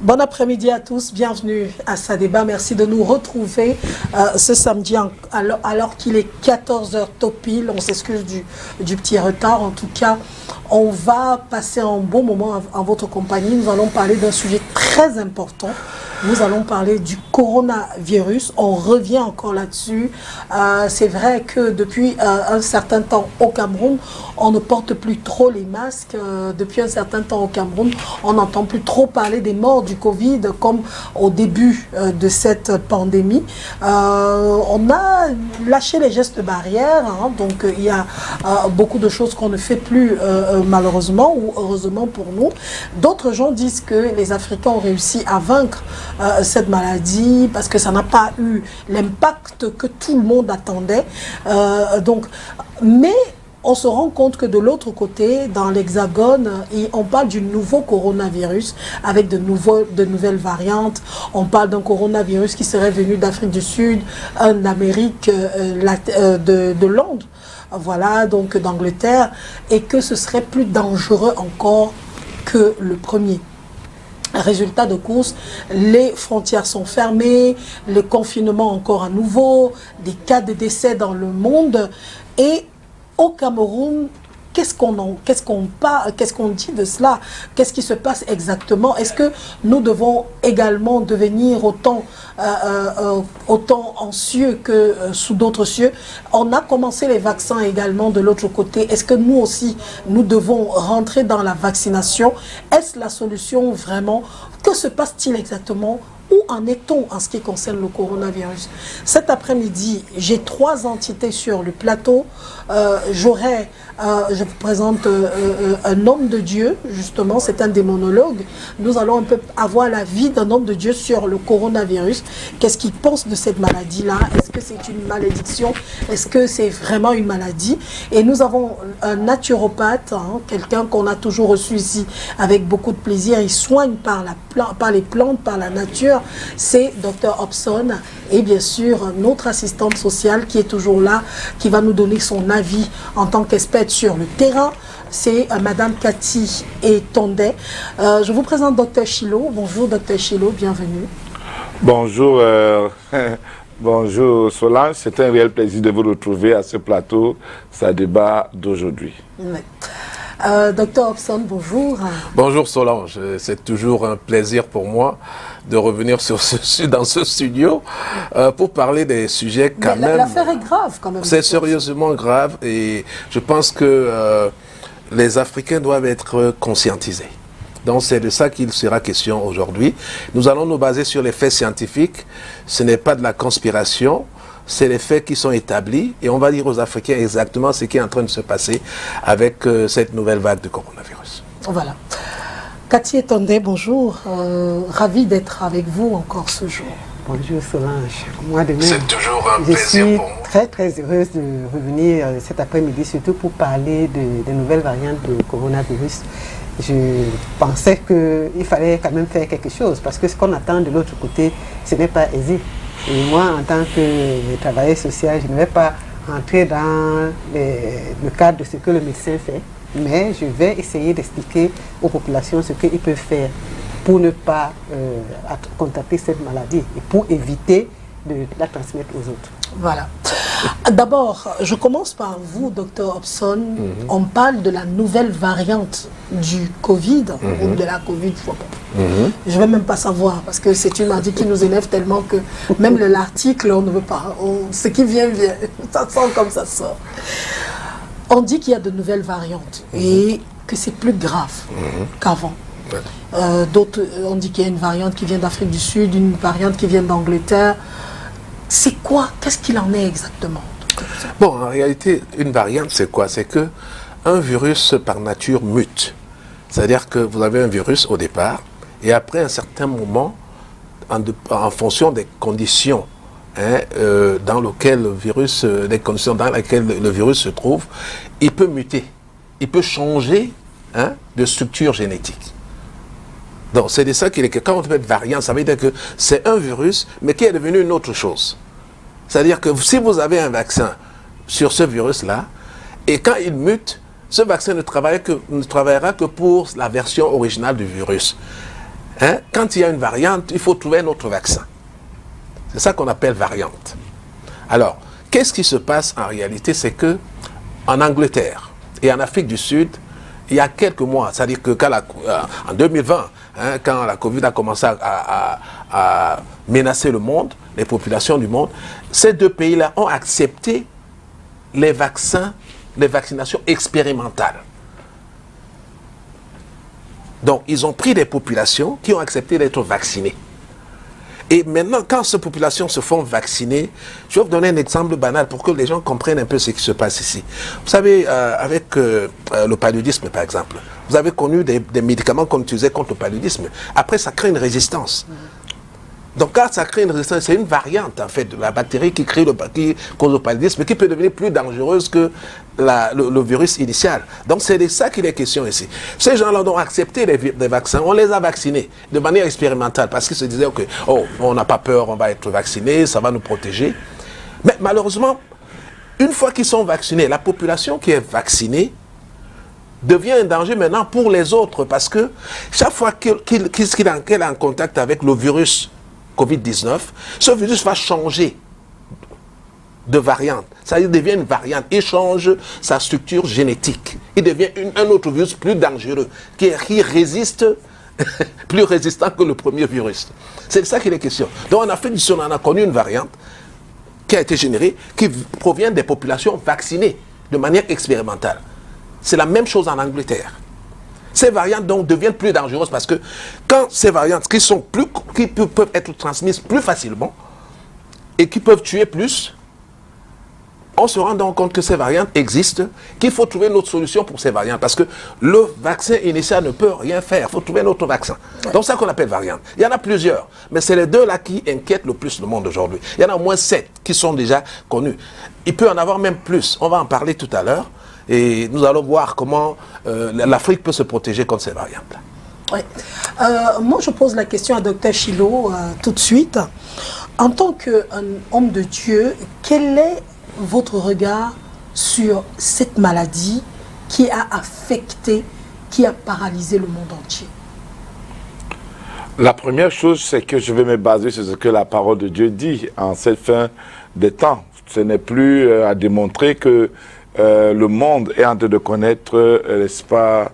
Bon après-midi à tous, bienvenue à Sadébat. Merci de nous retrouver ce samedi alors qu'il est 14h tôt pile. On s'excuse du petit retard. En tout cas, on va passer un bon moment en votre compagnie. Nous allons parler d'un sujet très important. Nous allons parler du coronavirus. On revient encore là-dessus. C'est vrai que depuis un certain temps au Cameroun, on ne porte plus trop les masques. Depuis un certain temps au Cameroun, on n'entend plus trop parler des morts du Covid comme au début de cette pandémie. On a lâché les gestes barrières. Donc il y a beaucoup de choses qu'on ne fait plus malheureusement ou heureusement pour nous. D'autres gens disent que les Africains ont réussi à vaincre cette maladie parce que ça n'a pas eu l'impact que tout le monde attendait. Mais on se rend compte que de l'autre côté, dans l'Hexagone, on parle du nouveau coronavirus avec de nouvelles variantes. On parle d'un coronavirus qui serait venu d'Afrique du Sud, d'Amérique, de Londres, voilà, donc d'Angleterre, et que ce serait plus dangereux encore que le premier. Résultat de course, les frontières sont fermées, le confinement encore à nouveau, des cas de décès dans le monde. Et au Cameroun, qu'est-ce qu'on dit de cela? Qu'est-ce qui se passe exactement? Est-ce que nous devons également devenir autant anxieux que sous d'autres cieux? On a commencé les vaccins également de l'autre côté. Est-ce que nous aussi, nous devons rentrer dans la vaccination? Est-ce la solution vraiment? Que se passe-t-il exactement? Où en est-on en ce qui concerne le coronavirus? Cet après-midi, j'ai 3 entités sur le plateau. Je vous présente un homme de Dieu, justement, c'est un démonologue. Nous allons un peu avoir l'avis d'un homme de Dieu sur le coronavirus. Qu'est-ce qu'il pense de cette maladie-là? Est-ce que c'est une malédiction? Est-ce que c'est vraiment une maladie? Et nous avons un naturopathe, quelqu'un qu'on a toujours reçu ici avec beaucoup de plaisir. Il soigne par les plantes, par la nature. C'est Dr Hobson. Et bien sûr, notre assistante sociale qui est toujours là, qui va nous donner son avis en tant qu'experte sur le terrain. C'est Madame Cathy et Tondé. Je vous présente Dr Chilo. Bonjour Dr Chilo, bienvenue. Bonjour, bonjour Solange. C'est un réel plaisir de vous retrouver à ce plateau, Sadébat d'aujourd'hui. Oui. Dr Hobson, bonjour. Bonjour Solange, c'est toujours un plaisir pour moi de revenir dans ce studio pour parler des sujets quand même. L'affaire est grave quand même. C'est sérieusement grave et je pense que les Africains doivent être conscientisés. Donc c'est de ça qu'il sera question aujourd'hui. Nous allons nous baser sur les faits scientifiques, ce n'est pas de la conspiration. C'est les faits qui sont établis et on va dire aux Africains exactement ce qui est en train de se passer avec cette nouvelle vague de coronavirus. Voilà. Cathy Tondé, bonjour. Ravi d'être avec vous encore ce jour. Bonjour Solange. Moi de même, c'est toujours un plaisir plaisir pour moi. Je suis très heureuse de revenir cet après-midi, surtout pour parler des nouvelles variantes de coronavirus. Je pensais qu'il fallait quand même faire quelque chose parce que ce qu'on attend de l'autre côté, ce n'est pas aisé. Et moi, en tant que travailleuse sociale, je ne vais pas entrer dans le cadre de ce que le médecin fait, mais je vais essayer d'expliquer aux populations ce qu'ils peuvent faire pour ne pas contracter cette maladie et pour éviter de la transmettre aux autres. Voilà. D'abord, je commence par vous, Dr Hobson. On parle de la nouvelle variante du Covid, ou de la Covid. Je ne vais même pas savoir, parce que c'est une maladie qui nous énerve tellement que même l'article, on ne veut pas. Ce qui vient, vient. Ça sent comme ça sort. On dit qu'il y a de nouvelles variantes et que c'est plus grave qu'avant. D'autres, on dit qu'il y a une variante qui vient d'Afrique du Sud, une variante qui vient d'Angleterre. C'est quoi? Qu'est-ce qu'il en est exactement? Bon, en réalité, une variante, c'est quoi? C'est que un virus, par nature, mute. C'est-à-dire que vous avez un virus au départ, et après un certain moment, en fonction des conditions dans lesquelles le virus, se trouve, il peut muter. Il peut changer de structure génétique. Donc, c'est de ça qu'il est que quand on appelle variant, ça veut dire que c'est un virus, mais qui est devenu une autre chose. C'est-à-dire que si vous avez un vaccin sur ce virus-là, et quand il mute, ce vaccin ne travaillera que pour la version originale du virus. hein, quand il y a une variante, il faut trouver un autre vaccin. C'est ça qu'on appelle variante. Alors, qu'est-ce qui se passe en réalité? C'est que en Angleterre et en Afrique du Sud, il y a quelques mois, c'est-à-dire que quand en 2020, hein, quand la Covid a commencé à menacer le monde, les populations du monde, ces deux pays-là ont accepté les vaccinations expérimentales. Donc, ils ont pris des populations qui ont accepté d'être vaccinées. Et maintenant, quand ces populations se font vacciner, je vais vous donner un exemple banal pour que les gens comprennent un peu ce qui se passe ici. Vous savez, avec le paludisme, par exemple, vous avez connu des médicaments qu'on utilisait contre le paludisme. Après, ça crée une résistance. Donc, quand ça crée une résistance, c'est une variante, en fait, de la bactérie qui cause le paludisme, qui peut devenir plus dangereuse que le virus initial. Donc, c'est de ça qu'il est question ici. Ces gens-là ont accepté les vaccins, on les a vaccinés de manière expérimentale, parce qu'ils se disaient, OK, oh, on n'a pas peur, on va être vaccinés, ça va nous protéger. Mais malheureusement, une fois qu'ils sont vaccinés, la population qui est vaccinée devient un danger maintenant pour les autres, parce que chaque fois qu'elle est en contact avec le virus Covid-19, ce virus va changer de variante. Ça devient une variante. Il change sa structure génétique. Il devient un autre virus plus dangereux, qui résiste, plus résistant que le premier virus. C'est de ça qu'il est question. Donc en Afrique du Sud, on a connu une variante qui a été générée, qui provient des populations vaccinées de manière expérimentale. C'est la même chose en Angleterre. Ces variantes donc deviennent plus dangereuses parce que quand ces variantes qui peuvent être transmises plus facilement et qui peuvent tuer plus, on se rend donc compte que ces variantes existent, qu'il faut trouver une autre solution pour ces variantes parce que le vaccin initial ne peut rien faire, il faut trouver un autre vaccin. Donc c'est ça qu'on appelle variante. Il y en a plusieurs, mais c'est les deux là qui inquiètent le plus le monde aujourd'hui. Il y en a au moins 7 qui sont déjà connus. Il peut en avoir même plus, on va en parler tout à l'heure. Et nous allons voir comment l'Afrique peut se protéger contre ces variantes-là. Oui. Moi, je pose la question à Dr Chilo tout de suite. En tant qu'homme de Dieu, quel est votre regard sur cette maladie qui a affecté, qui a paralysé le monde entier? La première chose, c'est que je vais me baser sur ce que la parole de Dieu dit en cette fin des temps. Ce n'est plus à démontrer que le monde est en train de connaître, n'est-ce pas,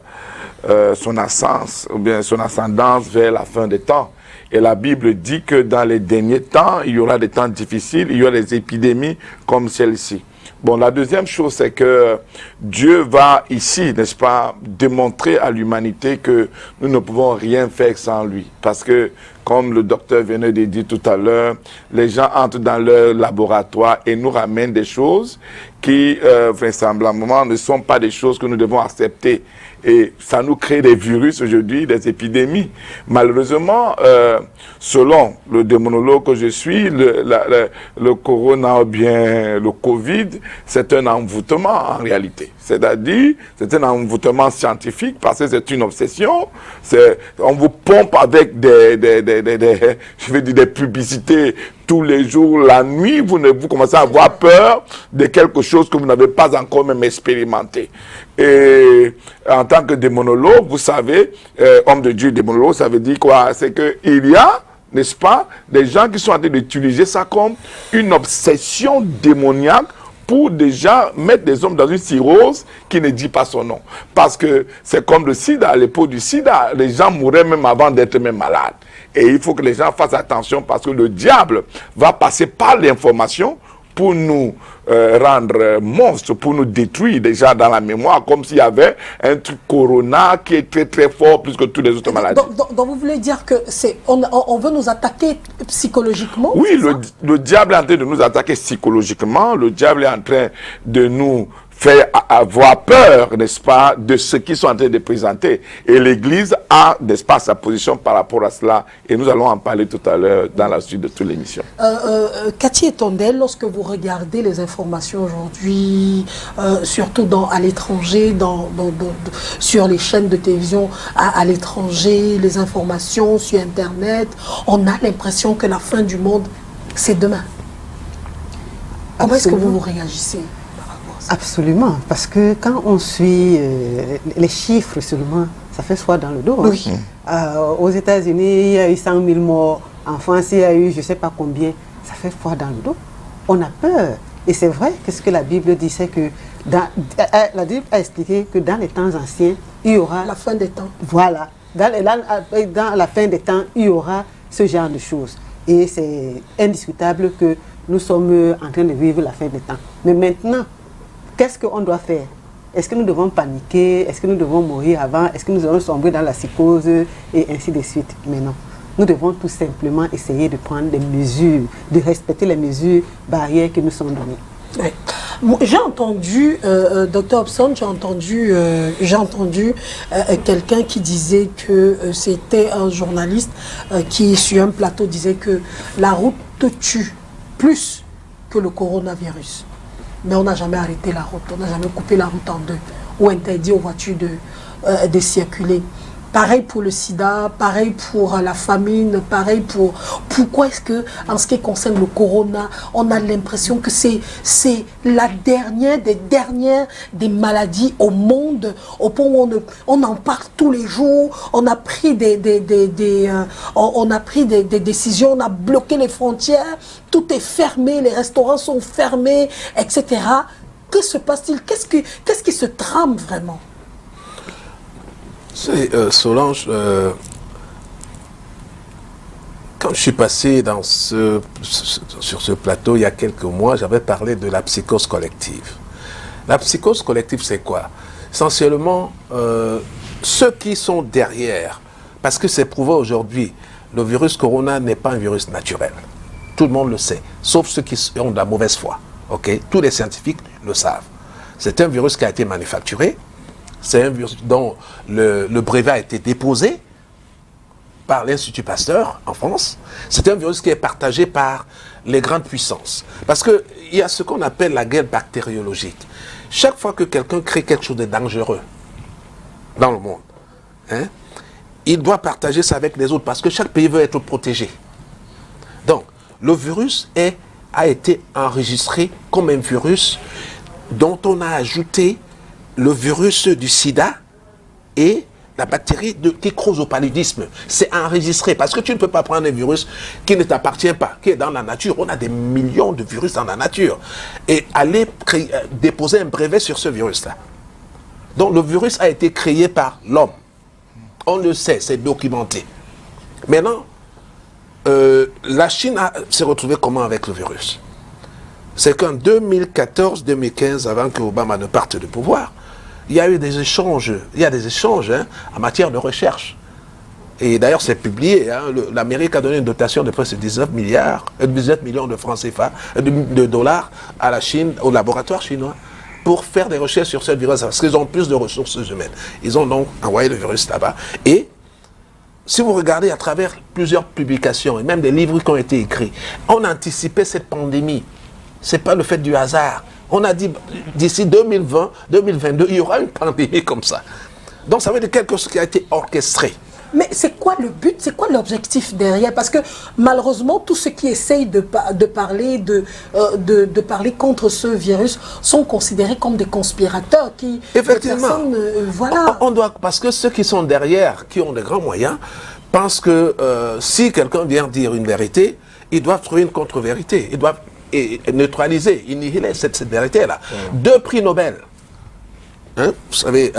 son ascendance, ou bien son ascendance vers la fin des temps. Et la Bible dit que dans les derniers temps, il y aura des temps difficiles, il y aura des épidémies comme celle-ci. Bon, la deuxième chose, c'est que Dieu va ici, n'est-ce pas, démontrer à l'humanité que nous ne pouvons rien faire sans lui. Parce que, comme le docteur venait de dire tout à l'heure, les gens entrent dans leur laboratoire et nous ramènent des choses qui, vraisemblablement, ne sont pas des choses que nous devons accepter. Et ça nous crée des virus aujourd'hui, des épidémies. Malheureusement, selon le démonologue que je suis, le corona ou bien le Covid, c'est un envoûtement en réalité. C'est-à-dire, c'est un envoûtement scientifique parce que c'est une obsession. On vous pompe avec des publicités tous les jours, la nuit, vous commencez à avoir peur de quelque chose que vous n'avez pas encore même expérimenté. Et en tant que démonologue, vous savez, homme de Dieu, démonologue, ça veut dire quoi? C'est qu'il y a, n'est-ce pas, des gens qui sont en train d'utiliser ça comme une obsession démoniaque pour déjà mettre des hommes dans une cirrhose qui ne dit pas son nom. Parce que c'est comme le sida, à l'époque du sida, les gens mouraient même avant d'être même malades. Et il faut que les gens fassent attention parce que le diable va passer par l'information pour nous rendre monstres, pour nous détruire déjà dans la mémoire, comme s'il y avait un truc corona qui est très très fort plus que toutes les autres maladies. Donc vous voulez dire que on veut nous attaquer psychologiquement? Oui, le diable est en train de nous attaquer psychologiquement, le diable est en train de nous faire avoir peur, n'est-ce pas, de ce qu'ils sont en train de présenter. Et l'Église a, n'est-ce pas, sa position par rapport à cela. Et nous allons en parler tout à l'heure dans la suite de toute l'émission. Cathy Etondel, lorsque vous regardez les informations aujourd'hui, surtout à l'étranger, sur les chaînes de télévision à l'étranger, les informations sur Internet, on a l'impression que la fin du monde, c'est demain. Comment est-ce que vous réagissez? Absolument, parce que quand on suit les chiffres seulement, ça fait froid dans le dos. Hein. Oui. Aux États-Unis, il y a eu 100 000 morts. En France, il y a eu je ne sais pas combien. Ça fait froid dans le dos. On a peur. Et c'est vrai que ce que la Bible dit, c'est que la Bible a expliqué que dans les temps anciens, il y aura... La fin des temps. Voilà. Dans la fin des temps, il y aura ce genre de choses. Et c'est indiscutable que nous sommes en train de vivre la fin des temps. Mais maintenant, qu'est-ce qu'on doit faire? Est-ce que nous devons paniquer? Est-ce que nous devons mourir avant? Est-ce que nous allons sombrer dans la psychose? Et ainsi de suite. Mais non. Nous devons tout simplement essayer de prendre des mesures, de respecter les mesures barrières qui nous sont données. Oui. J'ai entendu, Dr Hobson, j'ai entendu quelqu'un qui disait que c'était un journaliste qui, sur un plateau, disait que la route te tue plus que le coronavirus. Mais on n'a jamais arrêté la route, on n'a jamais coupé la route en deux ou interdit aux voitures de circuler. Pareil pour le sida, pareil pour la famine, pareil pour... Pourquoi est-ce que, en ce qui concerne le corona, on a l'impression que c'est la dernière des dernières des maladies au monde, au point où on en parle tous les jours, on a pris des décisions, on a bloqué les frontières, tout est fermé, les restaurants sont fermés, etc. Que se passe-t-il? Qu'est-ce qui se trame vraiment? Solange, quand je suis passé sur ce plateau il y a quelques mois, j'avais parlé de la psychose collective. La psychose collective, c'est quoi? Essentiellement, ceux qui sont derrière, parce que c'est prouvé aujourd'hui, le virus corona n'est pas un virus naturel. Tout le monde le sait, sauf ceux qui ont de la mauvaise foi. Okay? Tous les scientifiques le savent. C'est un virus qui a été manufacturé. C'est un virus dont le brevet a été déposé par l'Institut Pasteur en France. C'est un virus qui est partagé par les grandes puissances. Parce qu'il y a ce qu'on appelle la guerre bactériologique. Chaque fois que quelqu'un crée quelque chose de dangereux dans le monde, hein, il doit partager ça avec les autres parce que chaque pays veut être protégé. Donc, le virus a été enregistré comme un virus dont on a ajouté le virus du sida et la bactérie qui cause au paludisme. C'est enregistré parce que tu ne peux pas prendre un virus qui ne t'appartient pas, qui est dans la nature. On a des millions de virus dans la nature. Et aller déposer un brevet sur ce virus-là. Donc le virus a été créé par l'homme. On le sait, c'est documenté. Maintenant, la Chine s'est retrouvée comment avec le virus? C'est qu'en 2014-2015, avant que Obama ne parte du pouvoir, il y a eu des échanges, hein, en matière de recherche. Et d'ailleurs, c'est publié. Hein, l'Amérique a donné une dotation de presque 19 millions de francs CFA, de dollars à la Chine, au laboratoire chinois, pour faire des recherches sur ce virus, parce qu'ils ont plus de ressources humaines. Ils ont donc envoyé le virus là-bas. Et si vous regardez à travers plusieurs publications, et même des livres qui ont été écrits, on anticipait cette pandémie. Ce n'est pas le fait du hasard. On a dit d'ici 2020, 2022, il y aura une pandémie comme ça. Donc ça veut dire quelque chose qui a été orchestré. Mais c'est quoi le but, c'est quoi l'objectif derrière? Parce que malheureusement, tous ceux qui essayent de parler contre ce virus sont considérés comme des conspirateurs. Effectivement. Voilà. Parce que ceux qui sont derrière, qui ont de grands moyens, pensent que si quelqu'un vient dire une vérité, ils doivent trouver une contre-vérité. Ils doivent neutraliser, annihiler cette vérité-là. 2 prix Nobel. Hein? Vous savez,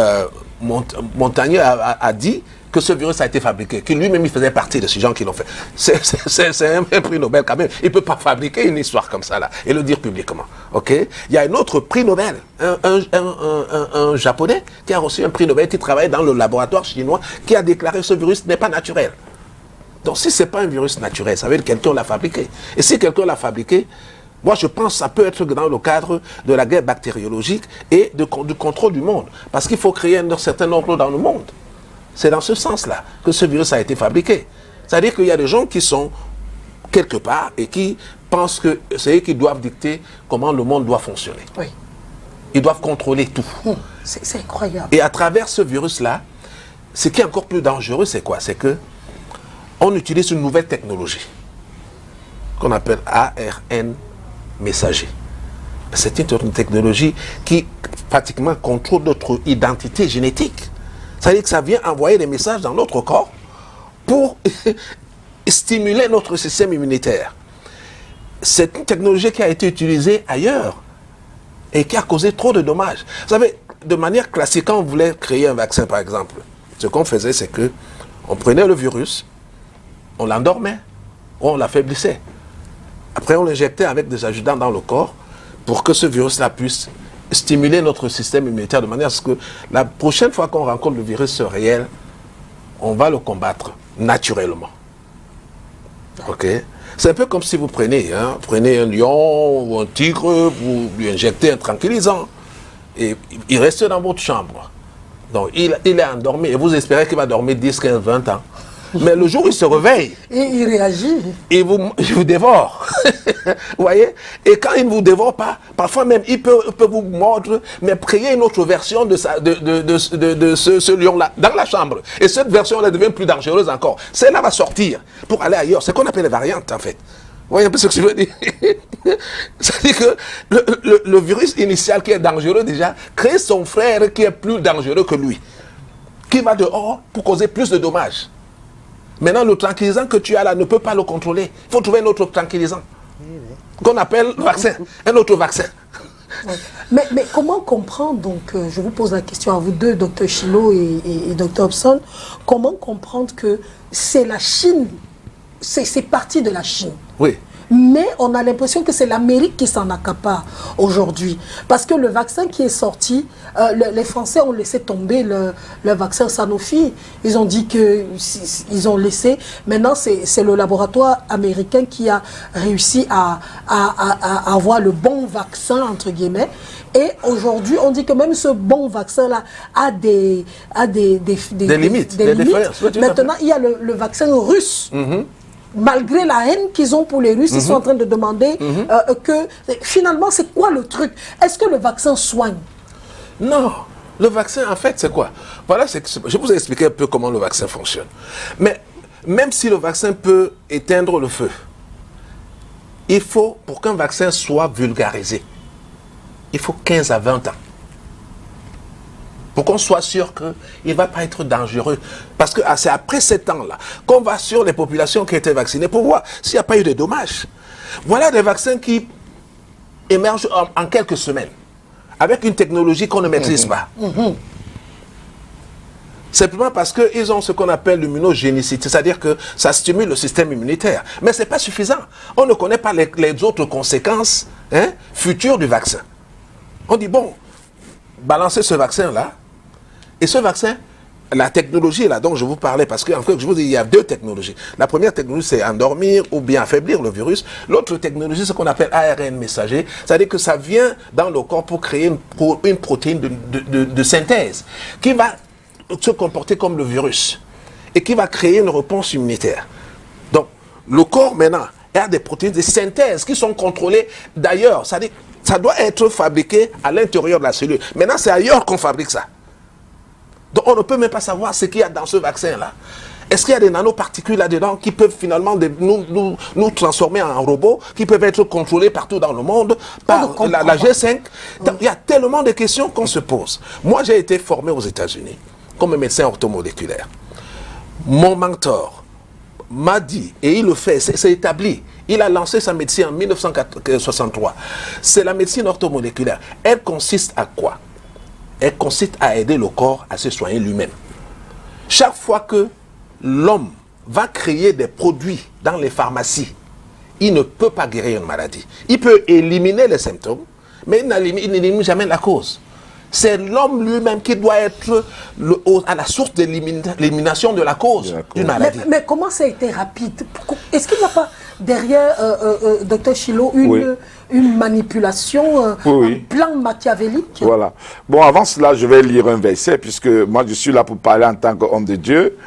Montaigne a dit que ce virus a été fabriqué, que lui-même il faisait partie de ces gens qui l'ont fait. C'est un prix Nobel quand même. Il ne peut pas fabriquer une histoire comme ça là et le dire publiquement. Okay? Il y a un autre prix Nobel, un Japonais qui a reçu un prix Nobel, qui travaille dans le laboratoire chinois, qui a déclaré que ce virus n'est pas naturel. Donc si ce n'est pas un virus naturel, ça veut dire que quelqu'un l'a fabriqué. Et si quelqu'un l'a fabriqué, moi je pense que ça peut être dans le cadre de la guerre bactériologique et du contrôle du monde. Parce qu'il faut créer un certain ordre dans le monde. C'est dans ce sens-là que ce virus a été fabriqué. C'est-à-dire qu'il y a des gens qui sont quelque part et qui pensent que c'est eux qui doivent dicter comment le monde doit fonctionner. Oui. Ils doivent contrôler tout. C'est incroyable. Et à travers ce virus-là, ce qui est encore plus dangereux, c'est quoi? C'est que on utilise une nouvelle technologie qu'on appelle ARN messager. C'est une technologie qui pratiquement contrôle notre identité génétique. C'est-à-dire que ça vient envoyer des messages dans notre corps pour stimuler notre système immunitaire. C'est une technologie qui a été utilisée ailleurs et qui a causé trop de dommages. Vous savez, de manière classique, quand on voulait créer un vaccin, par exemple, ce qu'on faisait, c'est que on prenait le virus, on l'endormait, ou on l'affaiblissait. Après, on l'injectait avec des adjuvants dans le corps pour que ce virus-là puisse stimuler notre système immunitaire de manière à ce que la prochaine fois qu'on rencontre le virus réel, on va le combattre naturellement. Ok? C'est un peu comme si vous prenez un lion ou un tigre, vous lui injectez un tranquillisant et il reste dans votre chambre. Donc il est endormi et vous espérez qu'il va dormir 10, 15, 20 ans. Mais le jour où il se réveille, Et il réagit. il vous dévore. Vous voyez? Et quand il ne vous dévore pas, parfois même il peut vous mordre, mais créer une autre version de ce lion-là dans la chambre. Et cette version-là devient plus dangereuse encore. Celle-là va sortir pour aller ailleurs. C'est ce qu'on appelle les variantes en fait. Vous voyez un peu ce que je veux dire? C'est-à-dire que le virus initial qui est dangereux déjà crée son frère qui est plus dangereux que lui, qui va dehors pour causer plus de dommages. Maintenant, le tranquillisant que tu as là ne peut pas le contrôler. Il faut trouver un autre tranquillisant qu'on appelle vaccin, un autre vaccin. Ouais. Mais comment comprendre, donc, je vous pose la question à vous deux, Dr Chilo et Dr Hobson, comment comprendre que c'est la Chine, c'est parti de la Chine? Oui. Mais on a l'impression que c'est l'Amérique qui s'en accapare aujourd'hui. Parce que le vaccin qui est sorti, les Français ont laissé tomber le vaccin Sanofi. Ils ont dit qu'ils ont laissé. Maintenant, c'est le laboratoire américain qui a réussi à avoir le bon vaccin, entre guillemets. Et aujourd'hui, on dit que même ce bon vaccin-là a des limites, des différences. Maintenant, il y a le vaccin russe. Malgré la haine qu'ils ont pour les Russes, ils sont en train de demander que... Finalement, c'est quoi le truc? Est-ce que le vaccin soigne? Non. Le vaccin, en fait, c'est quoi? Voilà, je vous ai expliqué un peu comment le vaccin fonctionne. Mais même si le vaccin peut éteindre le feu, il faut, pour qu'un vaccin soit vulgarisé, il faut 15 à 20 ans. Pour qu'on soit sûr qu'il ne va pas être dangereux. Parce que c'est après 7 ans-là qu'on va sur les populations qui étaient vaccinées pour voir s'il n'y a pas eu de dommages. Voilà des vaccins qui émergent en quelques semaines, avec une technologie qu'on ne maîtrise pas. Simplement parce qu'ils ont ce qu'on appelle l'immunogénicité, c'est-à-dire que ça stimule le système immunitaire. Mais ce n'est pas suffisant. On ne connaît pas les autres conséquences futures du vaccin. On dit, bon, balancez ce vaccin-là, et ce vaccin, la technologie là dont je vous parlais, parce qu'en fait, je vous dis, il y a deux technologies. La première technologie, c'est endormir ou bien affaiblir le virus. L'autre technologie, c'est ce qu'on appelle ARN messager. C'est-à-dire que ça vient dans le corps pour créer une protéine de synthèse qui va se comporter comme le virus et qui va créer une réponse immunitaire. Donc, le corps, maintenant, a des protéines de synthèse qui sont contrôlées d'ailleurs. C'est-à-dire ça doit être fabriqué à l'intérieur de la cellule. Maintenant, c'est ailleurs qu'on fabrique ça. Donc, on ne peut même pas savoir ce qu'il y a dans ce vaccin-là. Est-ce qu'il y a des nanoparticules là-dedans qui peuvent finalement nous transformer en robots, qui peuvent être contrôlés partout dans le monde par la G5? Donc, il y a tellement de questions qu'on se pose. Moi, j'ai été formé aux États-Unis comme médecin orthomoléculaire. Mon mentor m'a dit, et il le fait, c'est établi, il a lancé sa médecine en 1963. C'est la médecine orthomoléculaire. Elle consiste à quoi? Elle consiste à aider le corps à se soigner lui-même. Chaque fois que l'homme va créer des produits dans les pharmacies, il ne peut pas guérir une maladie. Il peut éliminer les symptômes, mais il n'élimine jamais la cause. C'est l'homme lui-même qui doit être à la source de l'élimination de la cause d'une maladie. Mais comment ça a été rapide? Est-ce qu'il n'y a pas derrière, Dr Chilo, une manipulation, un plan machiavélique? Voilà. Bon, avant cela, je vais lire un verset, puisque moi, je suis là pour parler en tant qu'homme de Dieu.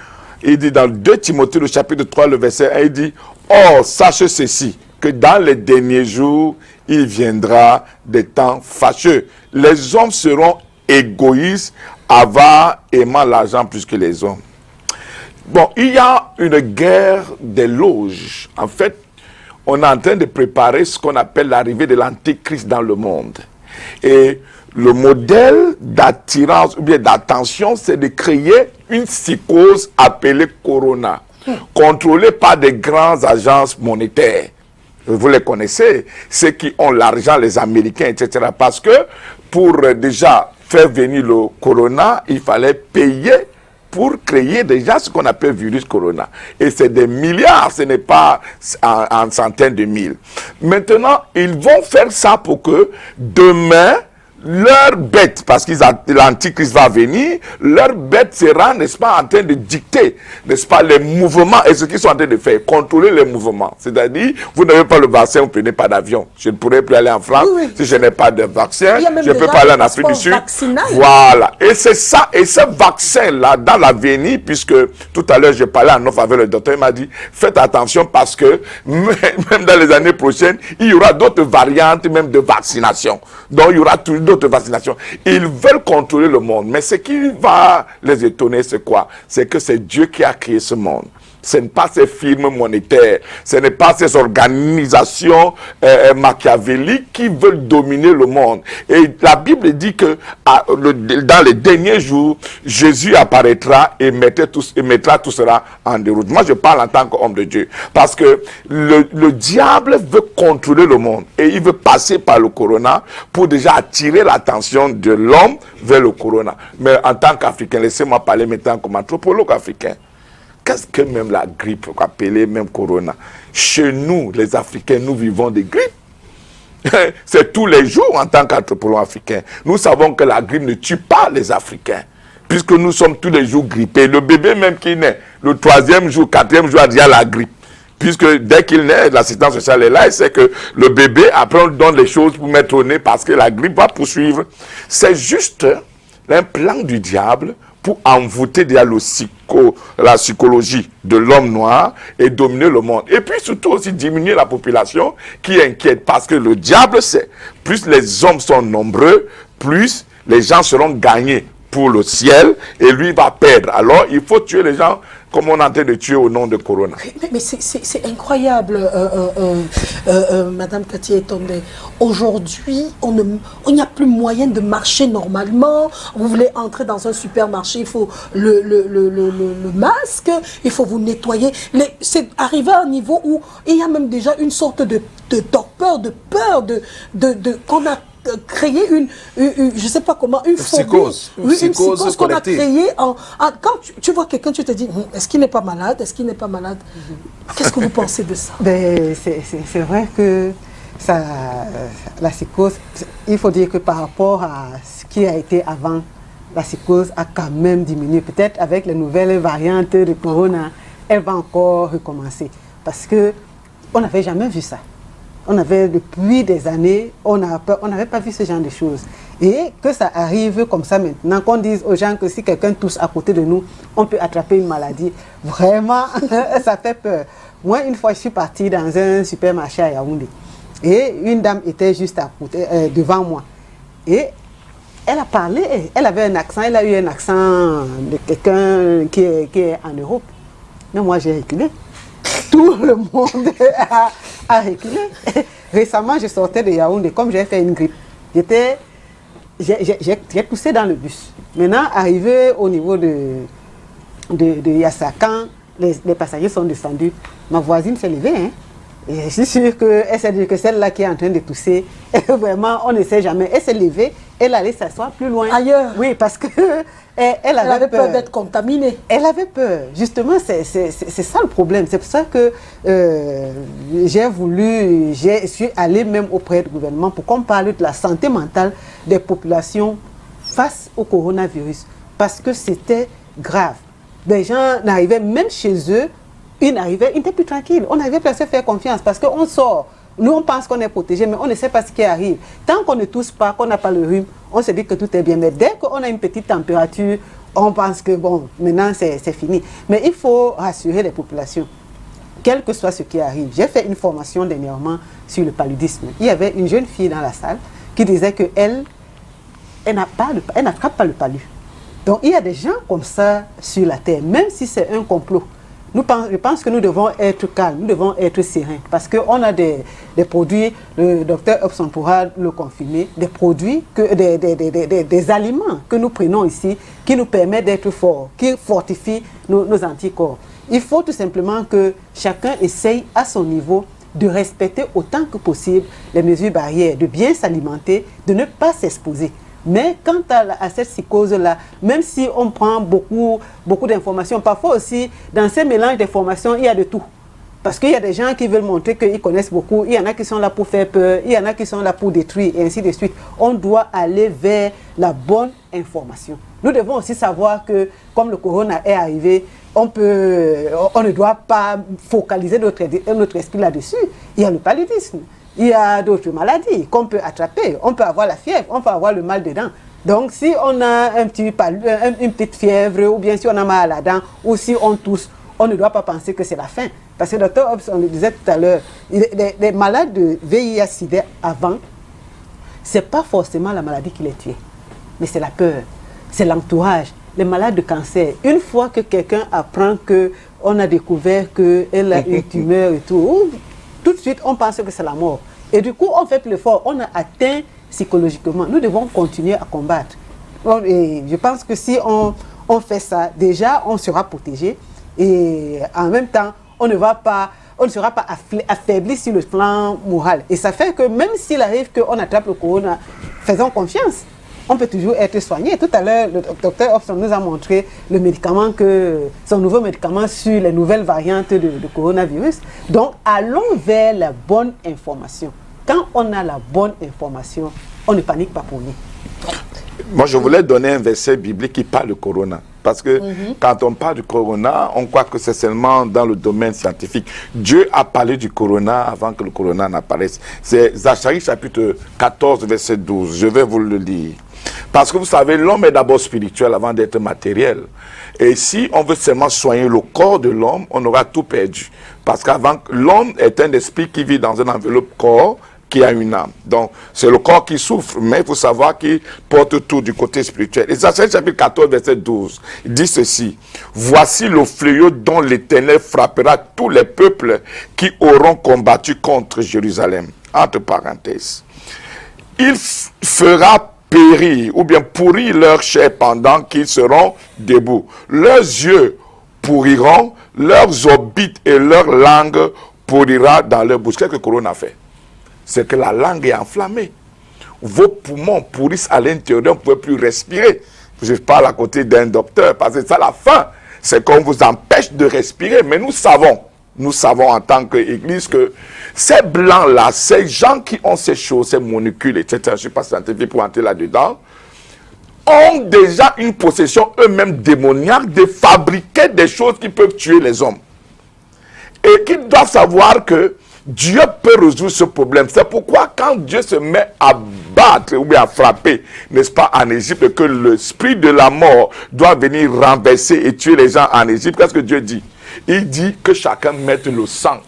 Il dit dans 2 Timothée, le chapitre 3, le verset 1, il dit « Or, sache ceci, que dans les derniers jours, il viendra des temps fâcheux. Les hommes seront égoïstes, avares, aimant l'argent plus que les hommes. » Bon, il y a une guerre des loges. En fait, on est en train de préparer ce qu'on appelle l'arrivée de l'antéchrist dans le monde. Et le modèle d'attirance ou bien d'attention, c'est de créer une psychose appelée Corona, contrôlée par des grandes agences monétaires. Vous les connaissez, ceux qui ont l'argent, les Américains, etc. Parce que pour déjà faire venir le Corona, il fallait payer pour créer déjà ce qu'on appelle virus Corona. Et c'est des milliards, ce n'est pas en centaines de mille. Maintenant, ils vont faire ça pour que demain, leur bête, parce que l'antichrist va venir, leur bête sera, n'est-ce pas, en train de dicter, n'est-ce pas, les mouvements et ce qu'ils sont en train de faire, contrôler les mouvements. C'est-à-dire, vous n'avez pas le vaccin, vous ne prenez pas d'avion. Je ne pourrais plus aller en France si je n'ai pas de vaccin. Je ne peux pas aller en Afrique du Sud. Vaccinal. Voilà. Et c'est ça, et ce vaccin-là, dans l'avenir, puisque tout à l'heure, je parlais en off avec le docteur, il m'a dit, faites attention parce que même dans les années prochaines, il y aura d'autres variantes, même de vaccination. Donc, il y aura toujours d'autres vaccinations. Ils veulent contrôler le monde. Mais ce qui va les étonner, c'est quoi? C'est que c'est Dieu qui a créé ce monde. Ce n'est pas ces firmes monétaires, ce n'est pas ces organisations machiavéliques qui veulent dominer le monde. Et la Bible dit que dans les derniers jours, Jésus apparaîtra et mettra tout cela en déroute. Moi, je parle en tant qu'homme de Dieu. Parce que le diable veut contrôler le monde. Et il veut passer par le corona pour déjà attirer l'attention de l'homme vers le corona. Mais en tant qu'Africain, laissez-moi parler maintenant comme anthropologue africain. Qu'est-ce que même la grippe, appelée même corona? Chez nous, les Africains, nous vivons des grippes. C'est tous les jours en tant qu'anthropologue africain. Nous savons que la grippe ne tue pas les Africains. Puisque nous sommes tous les jours grippés. Le bébé même qui naît, le 3e jour, 4e jour, a déjà la grippe. Puisque dès qu'il naît, l'assistance sociale est là, et c'est que le bébé, après on donne les choses pour mettre au nez parce que la grippe va poursuivre. C'est juste un plan du diable pour envoûter déjà la psychologie de l'homme noir et dominer le monde. Et puis surtout aussi diminuer la population qui inquiète. Parce que le diable sait, plus les hommes sont nombreux, plus les gens seront gagnés pour le ciel et lui va perdre. Alors il faut tuer les gens comme on est en train de tuer au nom de Corona. Mais c'est incroyable, Madame Katia Etonde. Aujourd'hui, il n'y a plus moyen de marcher normalement. Vous voulez entrer dans un supermarché, il faut le masque, il faut vous nettoyer. C'est arrivé à un niveau où il y a même déjà une sorte de torpeur, de peur, qu'on a créé je sais pas comment, une psychose. Une psychose qu'on a créée. Quand tu vois quelqu'un, tu te dis, est-ce qu'il n'est pas malade? Est-ce qu'il n'est pas malade? Qu'est-ce que vous pensez de ça? C'est vrai que la psychose, il faut dire que par rapport à ce qui a été avant, la psychose a quand même diminué. Peut-être avec les nouvelles variantes de Corona, elle va encore recommencer. Parce qu'on n'avait jamais vu ça. On avait, depuis des années, on n'avait pas vu ce genre de choses. Et que ça arrive comme ça maintenant, qu'on dise aux gens que si quelqu'un tousse à côté de nous, on peut attraper une maladie. Vraiment, ça fait peur. Moi, une fois, je suis partie dans un supermarché à Yaoundé. Et une dame était juste à côté, devant moi. Et elle a parlé, elle avait un accent, elle a eu un accent de quelqu'un qui est en Europe. Mais moi, j'ai reculé. Tout le monde a reculé. Récemment, je sortais de Yaoundé, comme j'ai fait une grippe. J'ai poussé dans le bus. Maintenant, arrivé au niveau de Yassa, quand les passagers sont descendus, ma voisine s'est levée. Hein. Et je suis sûre qu'elle s'est dit que celle-là qui est en train de tousser, vraiment, on ne sait jamais. Elle s'est levée, elle allait s'asseoir plus loin. Ailleurs. Oui, parce que elle avait peur d'être contaminée. Elle avait peur. Justement, c'est ça le problème. C'est pour ça que je suis allée même auprès du gouvernement pour qu'on parle de la santé mentale des populations face au coronavirus. Parce que c'était grave. Des gens n'arrivaient même chez eux, ils n'étaient plus tranquilles. On n'arrivait plus à se faire confiance parce qu'on sort. Nous, on pense qu'on est protégé, mais on ne sait pas ce qui arrive. Tant qu'on ne tousse pas, qu'on n'a pas le rhume, on se dit que tout est bien. Mais dès qu'on a une petite température, on pense que, bon, maintenant, c'est fini. Mais il faut rassurer les populations, quel que soit ce qui arrive. J'ai fait une formation dernièrement sur le paludisme. Il y avait une jeune fille dans la salle qui disait qu'elle n'attrape pas le palu. Donc, il y a des gens comme ça sur la Terre, même si c'est un complot. je pense que nous devons être calmes, nous devons être sereins, parce qu'on a des produits, le docteur Hobson pourra le confirmer, des produits, des aliments que nous prenons ici, qui nous permettent d'être forts, qui fortifient nos anticorps. Il faut tout simplement que chacun essaye à son niveau de respecter autant que possible les mesures barrières, de bien s'alimenter, de ne pas s'exposer. Mais quant à cette psychose-là, même si on prend beaucoup d'informations, parfois aussi, dans ces mélanges d'informations, il y a de tout. Parce qu'il y a des gens qui veulent montrer qu'ils connaissent beaucoup, il y en a qui sont là pour faire peur, il y en a qui sont là pour détruire, et ainsi de suite. On doit aller vers la bonne information. Nous devons aussi savoir que, comme le corona est arrivé, on ne doit pas focaliser notre esprit là-dessus. Il y a le paludisme. Il y a d'autres maladies qu'on peut attraper. On peut avoir la fièvre, on peut avoir le mal de dents. Donc, si on a une petite fièvre, ou bien si on a mal à la dent, ou si on tousse, on ne doit pas penser que c'est la fin. Parce que le docteur Hobbs, on le disait tout à l'heure, les malades de VIH-Sida avant, ce n'est pas forcément la maladie qui les tuait, mais c'est la peur, c'est l'entourage. Les malades de cancer, une fois que quelqu'un apprend qu'on a découvert qu'elle a une tumeur et tout de suite, on pense que c'est la mort. Et du coup, on fait plus fort. On a atteint psychologiquement. Nous devons continuer à combattre. Et je pense que si on fait ça, déjà, on sera protégé. Et en même temps, on ne sera pas affaibli sur le plan moral. Et ça fait que même s'il arrive qu'on attrape le corona, faisons confiance. On peut toujours être soigné. Tout à l'heure, le docteur Hobson nous a montré son nouveau médicament sur les nouvelles variantes de coronavirus. Donc, allons vers la bonne information. Quand on a la bonne information, on ne panique pas pour rien. Moi, je voulais donner un verset biblique qui parle du corona. Parce que quand on parle du corona, on croit que c'est seulement dans le domaine scientifique. Dieu a parlé du corona avant que le corona n'apparaisse. C'est Zacharie chapitre 14, verset 12. Je vais vous le lire. Parce que vous savez, l'homme est d'abord spirituel avant d'être matériel. Et si on veut seulement soigner le corps de l'homme, on aura tout perdu. Parce qu'avant, l'homme est un esprit qui vit dans un enveloppe corps qui a une âme. Donc, c'est le corps qui souffre, mais il faut savoir qu'il porte tout du côté spirituel. Et Zacharie chapitre 14, verset 12, il dit ceci. Voici le fléau dont l'Éternel frappera tous les peuples qui auront combattu contre Jérusalem. Entre parenthèses. Il fera périr ou bien pourrir leur chair pendant qu'ils seront debout. Leurs yeux pourriront, leurs orbites et leur langue pourrira dans leur bouche. Qu'est-ce que le corona fait? C'est que la langue est enflammée. Vos poumons pourrissent à l'intérieur, vous ne pouvez plus respirer. Je parle à côté d'un docteur, parce que ça, la fin, c'est qu'on vous empêche de respirer. Mais nous savons en tant qu'Église que ces blancs-là, ces gens qui ont ces choses, ces molécules, etc., je ne suis pas scientifique pour entrer là-dedans, ont déjà une possession eux-mêmes démoniaque de fabriquer des choses qui peuvent tuer les hommes. Et qu'ils doivent savoir que Dieu peut résoudre ce problème. C'est pourquoi quand Dieu se met à battre ou bien à frapper, n'est-ce pas, en Égypte, que l'esprit de la mort doit venir renverser et tuer les gens en Égypte, qu'est-ce que Dieu dit? Il dit que chacun mette le sang.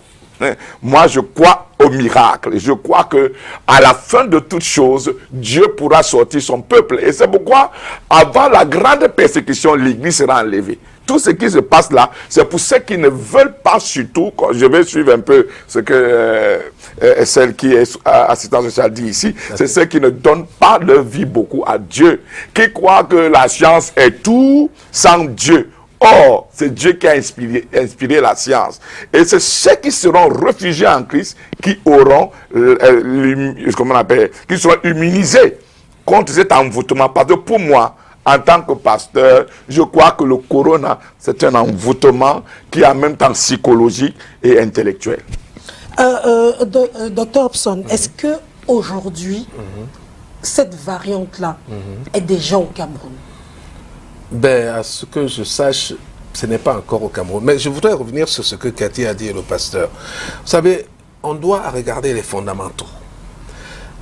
Moi, je crois au miracle. Je crois que à la fin de toutes choses, Dieu pourra sortir son peuple. Et c'est pourquoi, avant la grande persécution, l'Église sera enlevée. Tout ce qui se passe là, c'est pour ceux qui ne veulent pas surtout, je vais suivre un peu ce que celle qui est assistante sociale dit ici, c'est ceux qui ne donnent pas leur vie beaucoup à Dieu, qui croient que la science est tout sans Dieu. Or, c'est Dieu qui a inspiré la science. Et c'est ceux qui seront réfugiés en Christ qui auront, comment on appelle, qui seront immunisés contre cet envoûtement. Parce que pour moi, en tant que pasteur, je crois que le corona, c'est un envoûtement qui est en même temps psychologique et intellectuel. Docteur Hobson, est-ce que aujourd'hui, cette variante-là est déjà au Cameroun? Ben, à ce que je sache, ce n'est pas encore au Cameroun. Mais je voudrais revenir sur ce que Cathy a dit, le pasteur. Vous savez, on doit regarder les fondamentaux.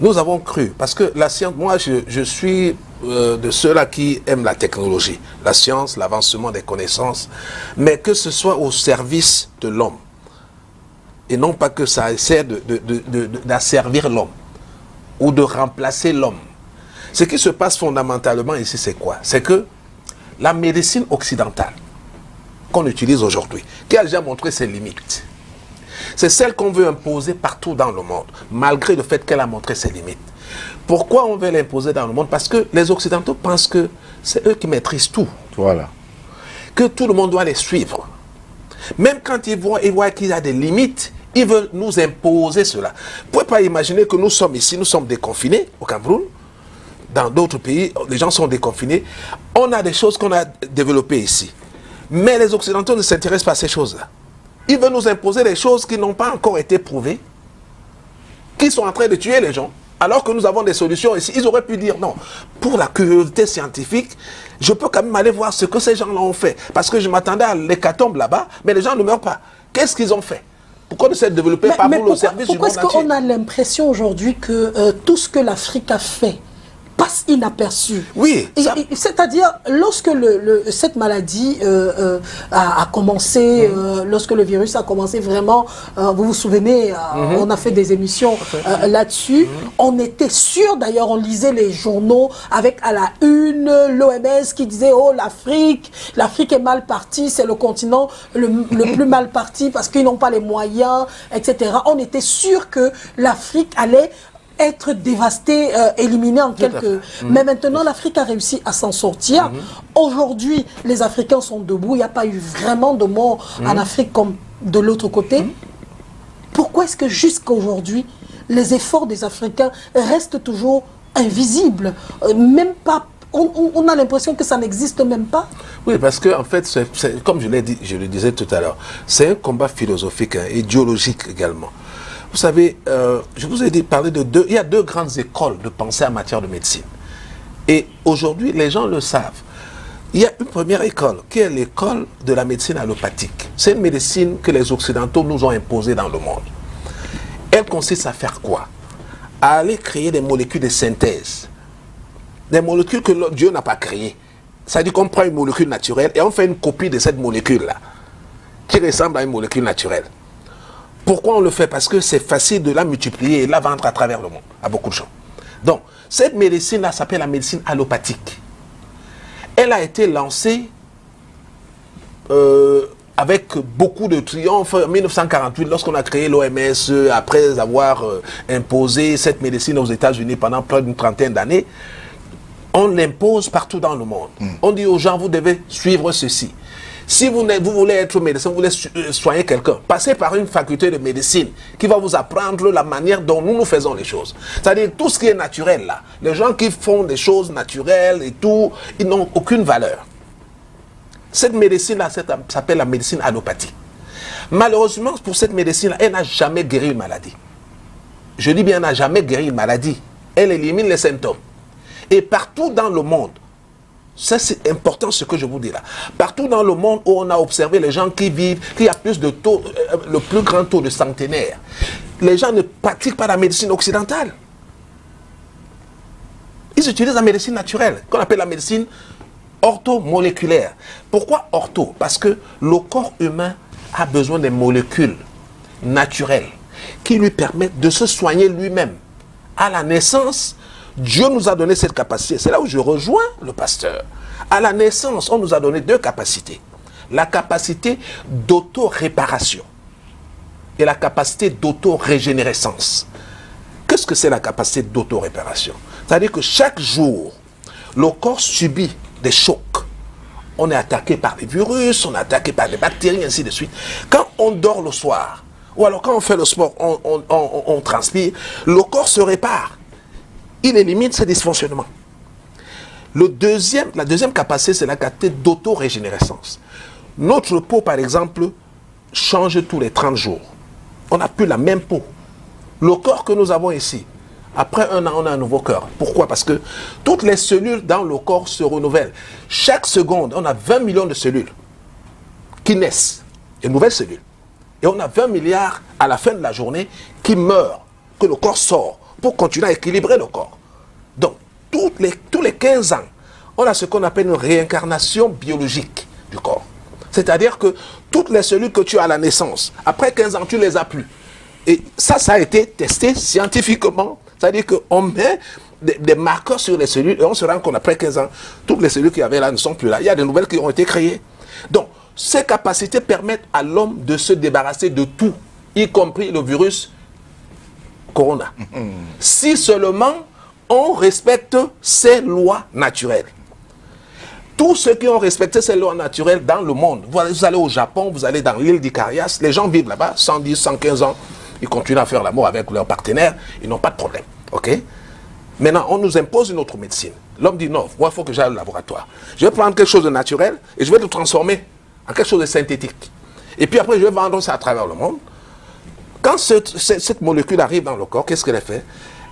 Nous avons cru, parce que la science, moi je suis de ceux-là qui aiment la technologie, la science, l'avancement des connaissances, mais que ce soit au service de l'homme, et non pas que ça essaie d'asservir l'homme, ou de remplacer l'homme. Ce qui se passe fondamentalement ici, c'est quoi? C'est que la médecine occidentale, qu'on utilise aujourd'hui, qui a déjà montré ses limites. C'est celle qu'on veut imposer partout dans le monde, malgré le fait qu'elle a montré ses limites. Pourquoi on veut l'imposer dans le monde? Parce que les Occidentaux pensent que c'est eux qui maîtrisent tout. Voilà. Que tout le monde doit les suivre. Même quand ils voient qu'il y a des limites, ils veulent nous imposer cela. Vous ne pouvez pas imaginer que nous sommes ici, nous sommes déconfinés au Cameroun. Dans d'autres pays, les gens sont déconfinés. On a des choses qu'on a développées ici. Mais les Occidentaux ne s'intéressent pas à ces choses-là. Ils veulent nous imposer des choses qui n'ont pas encore été prouvées, qui sont en train de tuer les gens. Alors que nous avons des solutions ici, ils auraient pu dire non. Pour la curiosité scientifique, je peux quand même aller voir ce que ces gens-là ont fait. Parce que je m'attendais à l'hécatombe là-bas, mais les gens ne meurent pas. Qu'est-ce qu'ils ont fait? Pourquoi ne s'est développé pas pour le service du monde entier? Pourquoi est-ce qu'on a l'impression aujourd'hui que tout ce que l'Afrique a fait passe inaperçu? Oui. C'est-à-dire, lorsque cette maladie a commencé, lorsque le virus a commencé vraiment, vous vous souvenez, on a fait des émissions là-dessus, on était sûr, d'ailleurs, on lisait les journaux avec à la une l'OMS qui disait, oh, l'Afrique est mal partie, c'est le continent le plus mal parti parce qu'ils n'ont pas les moyens, etc. On était sûr que l'Afrique allait être dévastée, éliminée en quelques... Mais maintenant, l'Afrique a réussi à s'en sortir. Aujourd'hui, les Africains sont debout. Il n'y a pas eu vraiment de mort en Afrique comme de l'autre côté. Pourquoi est-ce que jusqu'à aujourd'hui, les efforts des Africains restent toujours invisibles? Même pas... On a l'impression que ça n'existe même pas. Oui, parce que en fait, comme je le disais tout à l'heure, c'est un combat philosophique, idéologique également. Vous savez, je vous ai parlé il y a deux grandes écoles de pensée en matière de médecine. Et aujourd'hui, les gens le savent. Il y a une première école, qui est l'école de la médecine allopathique. C'est une médecine que les Occidentaux nous ont imposée dans le monde. Elle consiste à faire quoi? À aller créer des molécules de synthèse. Des molécules que Dieu n'a pas créées. C'est-à-dire qu'on prend une molécule naturelle et on fait une copie de cette molécule-là, qui ressemble à une molécule naturelle. Pourquoi on le fait? Parce que c'est facile de la multiplier et de la vendre à travers le monde, à beaucoup de gens. Donc, cette médecine-là s'appelle la médecine allopathique. Elle a été lancée avec beaucoup de triomphe en 1948, lorsqu'on a créé l'OMS, après avoir imposé cette médecine aux États-Unis pendant près d'une trentaine d'années. On l'impose partout dans le monde. On dit aux gens, vous devez suivre ceci. Si vous voulez être médecin, vous voulez soigner quelqu'un, passez par une faculté de médecine qui va vous apprendre la manière dont nous faisons les choses. C'est-à-dire tout ce qui est naturel là. Les gens qui font des choses naturelles et tout, ils n'ont aucune valeur. Cette médecine-là s'appelle la médecine allopathique. Malheureusement, pour cette médecine-là, elle n'a jamais guéri une maladie. Je dis bien, elle n'a jamais guéri une maladie. Elle élimine les symptômes. Et partout dans le monde, ça c'est important ce que je vous dis là. Partout dans le monde où on a observé les gens qui vivent, qu'il y a plus de taux, le plus grand taux de centenaires, les gens ne pratiquent pas la médecine occidentale. Ils utilisent la médecine naturelle, qu'on appelle la médecine orthomoléculaire. Pourquoi ortho? Parce que le corps humain a besoin des molécules naturelles qui lui permettent de se soigner lui-même. À la naissance, Dieu nous a donné cette capacité. C'est là où je rejoins le pasteur. À la naissance, on nous a donné deux capacités. La capacité d'auto-réparation et la capacité d'auto-régénérescence. Qu'est-ce que c'est la capacité d'auto-réparation? C'est-à-dire que chaque jour, le corps subit des chocs. On est attaqué par des virus, on est attaqué par des bactéries, ainsi de suite. Quand on dort le soir, ou alors quand on fait le sport, on transpire, le corps se répare. Il élimine ces dysfonctionnements. La deuxième capacité, c'est la capacité d'auto-régénérescence. Notre peau, par exemple, change tous les 30 jours. On n'a plus la même peau. Le corps que nous avons ici, après un an, on a un nouveau corps. Pourquoi? Parce que toutes les cellules dans le corps se renouvellent. Chaque seconde, on a 20 millions de cellules qui naissent, de nouvelles cellules. Et on a 20 milliards à la fin de la journée qui meurent, que le corps sort, pour continuer à équilibrer le corps. Donc, tous les 15 ans, on a ce qu'on appelle une réincarnation biologique du corps. C'est-à-dire que toutes les cellules que tu as à la naissance, après 15 ans, tu ne les as plus. Et ça a été testé scientifiquement. C'est-à-dire qu'on met des marqueurs sur les cellules et on se rend compte qu'après 15 ans, toutes les cellules qu'il y avait là ne sont plus là. Il y a de nouvelles qui ont été créées. Donc, ces capacités permettent à l'homme de se débarrasser de tout, y compris le virus Corona. Si seulement on respecte ces lois naturelles. Tous ceux qui ont respecté ces lois naturelles dans le monde, vous allez au Japon, vous allez dans l'île d'Icarias, les gens vivent là-bas 110, 115 ans, ils continuent à faire l'amour avec leurs partenaires, ils n'ont pas de problème. Ok? Maintenant, on nous impose une autre médecine. L'homme dit non, moi il faut que j'aille au laboratoire. Je vais prendre quelque chose de naturel et je vais le transformer en quelque chose de synthétique. Et puis après, je vais vendre ça à travers le monde. Quand cette molécule arrive dans le corps, qu'est-ce qu'elle fait?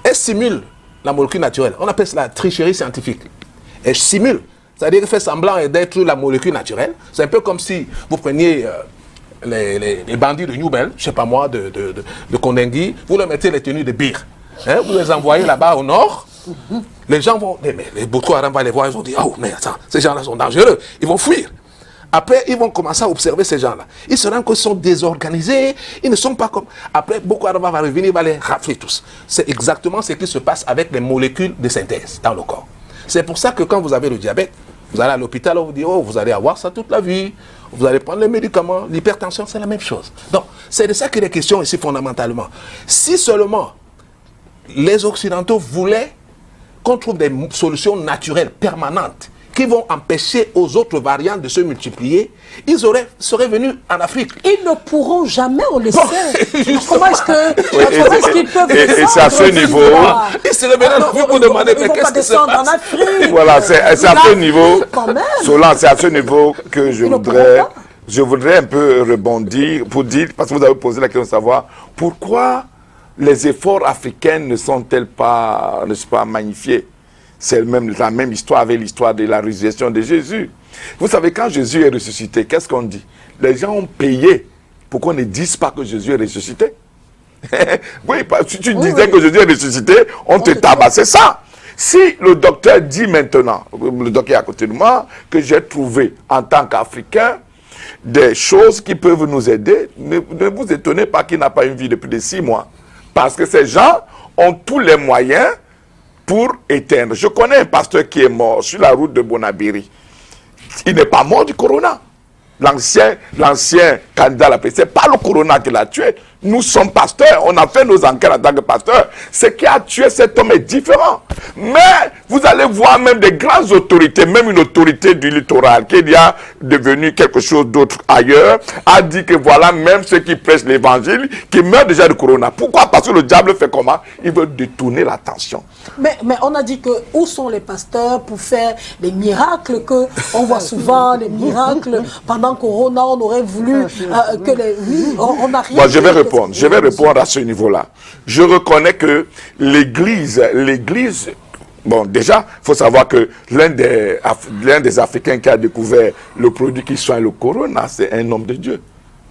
Elle simule la molécule naturelle. On appelle ça la tricherie scientifique. Elle simule. C'est-à-dire qu'elle fait semblant d'être la molécule naturelle. C'est un peu comme si vous preniez les bandits de Newbel, je ne sais pas moi, de Kondengui, vous leur mettez les tenues de Bir. Hein, vous les envoyez là-bas au nord. Les gens vont... Mais les Boko Haram vont les voir, ils vont dire, oh mais attends, ces gens-là sont dangereux. Ils vont fuir. Après, ils vont commencer à observer ces gens-là. Ils se rendent compte qu'ils sont désorganisés, ils ne sont pas comme... Après, Boko Haram va revenir, il va les rafler tous. C'est exactement ce qui se passe avec les molécules de synthèse dans le corps. C'est pour ça que quand vous avez le diabète, vous allez à l'hôpital, on vous dit, oh, vous allez avoir ça toute la vie, vous allez prendre les médicaments, l'hypertension, c'est la même chose. Donc, c'est de ça qu'il est question ici fondamentalement. Si seulement les Occidentaux voulaient qu'on trouve des solutions naturelles, permanentes, qui vont empêcher aux autres variantes de se multiplier, ils seraient venus en Afrique. Ils ne pourront jamais, on le sait. Comment est-ce qu'ils peuvent descendre? Et c'est à ce niveau... Ils seraient venus en Afrique pour demander, mais qu'est-ce qui se passe en Afrique? Voilà, c'est à ce niveau... Solange, c'est à ce niveau que je voudrais un peu rebondir pour dire, parce que vous avez posé la question de savoir pourquoi les efforts africains ne sont-ils pas, magnifiés? C'est la même histoire avec l'histoire de la résurrection de Jésus. Vous savez, quand Jésus est ressuscité, qu'est-ce qu'on dit? Les gens ont payé pour qu'on ne dise pas que Jésus est ressuscité. Oui, si tu disais que Jésus est ressuscité, on te tabassait ça. Si le docteur dit maintenant, le docteur est à côté de moi, que j'ai trouvé en tant qu'Africain des choses qui peuvent nous aider, ne vous étonnez pas qu'il n'a pas une vie de plus de 6 mois. Parce que ces gens ont tous les moyens pour éteindre. Je connais un pasteur qui est mort sur la route de Bonabiri. Il n'est pas mort du corona. L'ancien candidat à la paix, ce n'est pas le corona qui l'a tué. Nous sommes pasteurs, on a fait nos enquêtes en tant que pasteurs. Ce qui a tué cet homme est différent. Mais vous allez voir même des grandes autorités, même une autorité du littoral qui est déjà devenue quelque chose d'autre ailleurs, a dit que voilà, même ceux qui prêchent l'évangile, qui meurent déjà du corona. Pourquoi? Parce que le diable fait comment? Il veut détourner l'attention. Mais on a dit que où sont les pasteurs pour faire les miracles que on voit souvent, les miracles pendant Corona, on aurait voulu que les... Oui, on n'a rien... Bon, je vais répondre à ce niveau-là. Je reconnais que l'Église, bon, déjà, il faut savoir que l'un des Africains qui a découvert le produit qui soigne le corona, c'est un homme de Dieu.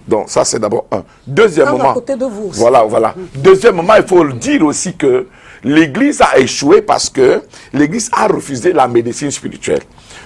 Donc, ça, c'est d'abord un. Deuxièmement, à côté de vous. Voilà. Deuxièmement, il faut le dire aussi que l'Église a échoué parce que l'Église a refusé la médecine spirituelle.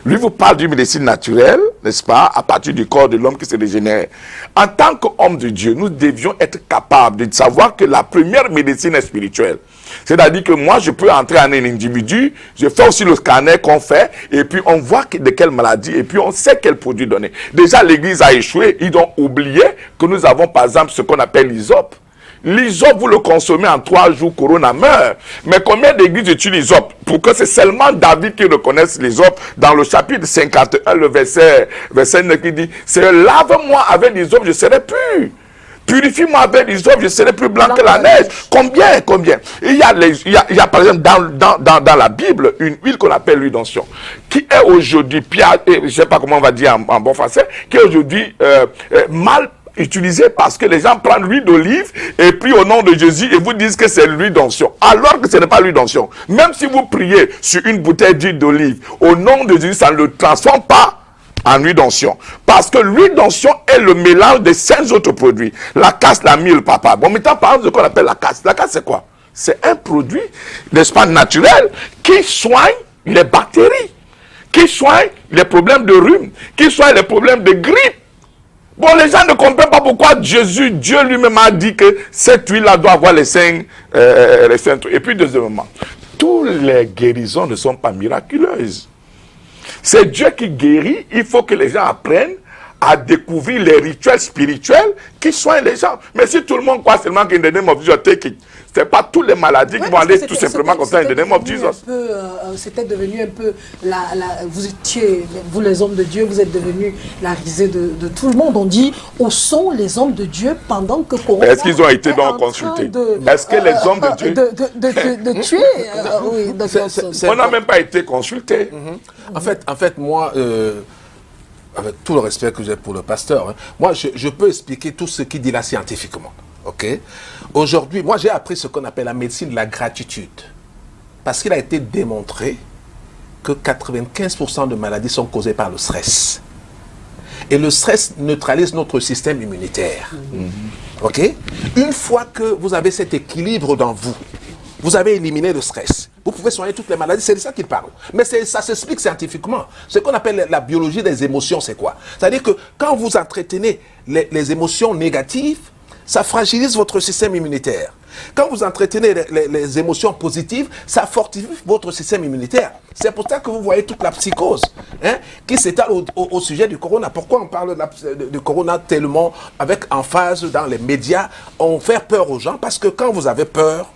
Lui vous parle d'une médecine naturelle, n'est-ce pas, à partir du corps de l'homme qui se régénère. En tant qu'homme de Dieu, nous devions être capables de savoir que la première médecine est spirituelle. C'est-à-dire que moi, je peux entrer en un individu, je fais aussi le scanner qu'on fait, et puis on voit de quelle maladie, et puis on sait quel produit donner. Déjà, l'Église a échoué, ils ont oublié que nous avons par exemple ce qu'on appelle l'hysope. L'hysope, vous le consommez en 3 jours, corona meurt. Mais combien d'églises utilisent l'hysope? Pour que c'est seulement David qui reconnaisse l'hysope dans le chapitre 51, le verset 9 qui dit, c'est lave-moi avec l'hysope, je serai pur. Purifie-moi avec l'hysope, je serai plus blanc que la neige. Combien? Il y a par exemple dans la Bible une huile qu'on appelle l'huile d'onction, qui est aujourd'hui, je ne sais pas comment on va dire en bon français, qui est aujourd'hui mal utilisé parce que les gens prennent l'huile d'olive et puis au nom de Jésus et vous disent que c'est l'huile d'onction, alors que ce n'est pas l'huile d'onction. Même si vous priez sur une bouteille d'huile d'olive, au nom de Jésus, ça ne le transforme pas en huile d'onction. Parce que l'huile d'onction est le mélange de 5 autres produits. La casse, la myrrhe, papa. Bon, maintenant, par exemple, ce qu'on appelle la casse. La casse, c'est quoi? C'est un produit, n'est-ce pas, naturel, qui soigne les bactéries, qui soigne les problèmes de rhume, qui soigne les problèmes de grippe. Bon, les gens ne comprennent pas pourquoi Dieu lui-même a dit que cette huile-là doit avoir les 5 trucs. Et puis, deuxièmement, toutes les guérisons ne sont pas miraculeuses. C'est Dieu qui guérit. Il faut que les gens apprennent à découvrir les rituels spirituels qui soignent les gens. Mais si tout le monde croit seulement qu'in the name of Jesus, c'est pas toutes les maladies qui vont aller tout simplement comme ça in the name of Jesus. C'était devenu un peu, vous les hommes de Dieu, vous êtes devenus la risée de tout le monde. On dit, où sont les hommes de Dieu pendant que Corona est-ce qu'ils ont été donc consultés? Est-ce que les hommes de Dieu... de tuer oui, on n'a même pas été consultés. En fait, moi... avec tout le respect que j'ai pour le pasteur, moi, je peux expliquer tout ce qu'il dit là scientifiquement. Okay? Aujourd'hui, moi, j'ai appris ce qu'on appelle la médecine de la gratitude. Parce qu'il a été démontré que 95% de maladies sont causées par le stress. Et le stress neutralise notre système immunitaire. OK? Une fois que vous avez cet équilibre dans vous, vous avez éliminé le stress. Vous pouvez soigner toutes les maladies, c'est de ça qu'il parle. Mais ça s'explique scientifiquement. Ce qu'on appelle la biologie des émotions, c'est quoi? C'est-à-dire que quand vous entretenez les émotions négatives, ça fragilise votre système immunitaire. Quand vous entretenez les émotions positives, ça fortifie votre système immunitaire. C'est pour ça que vous voyez toute la psychose qui s'étale au sujet du corona. Pourquoi on parle du corona tellement avec emphase dans les médias? On fait peur aux gens parce que quand vous avez peur,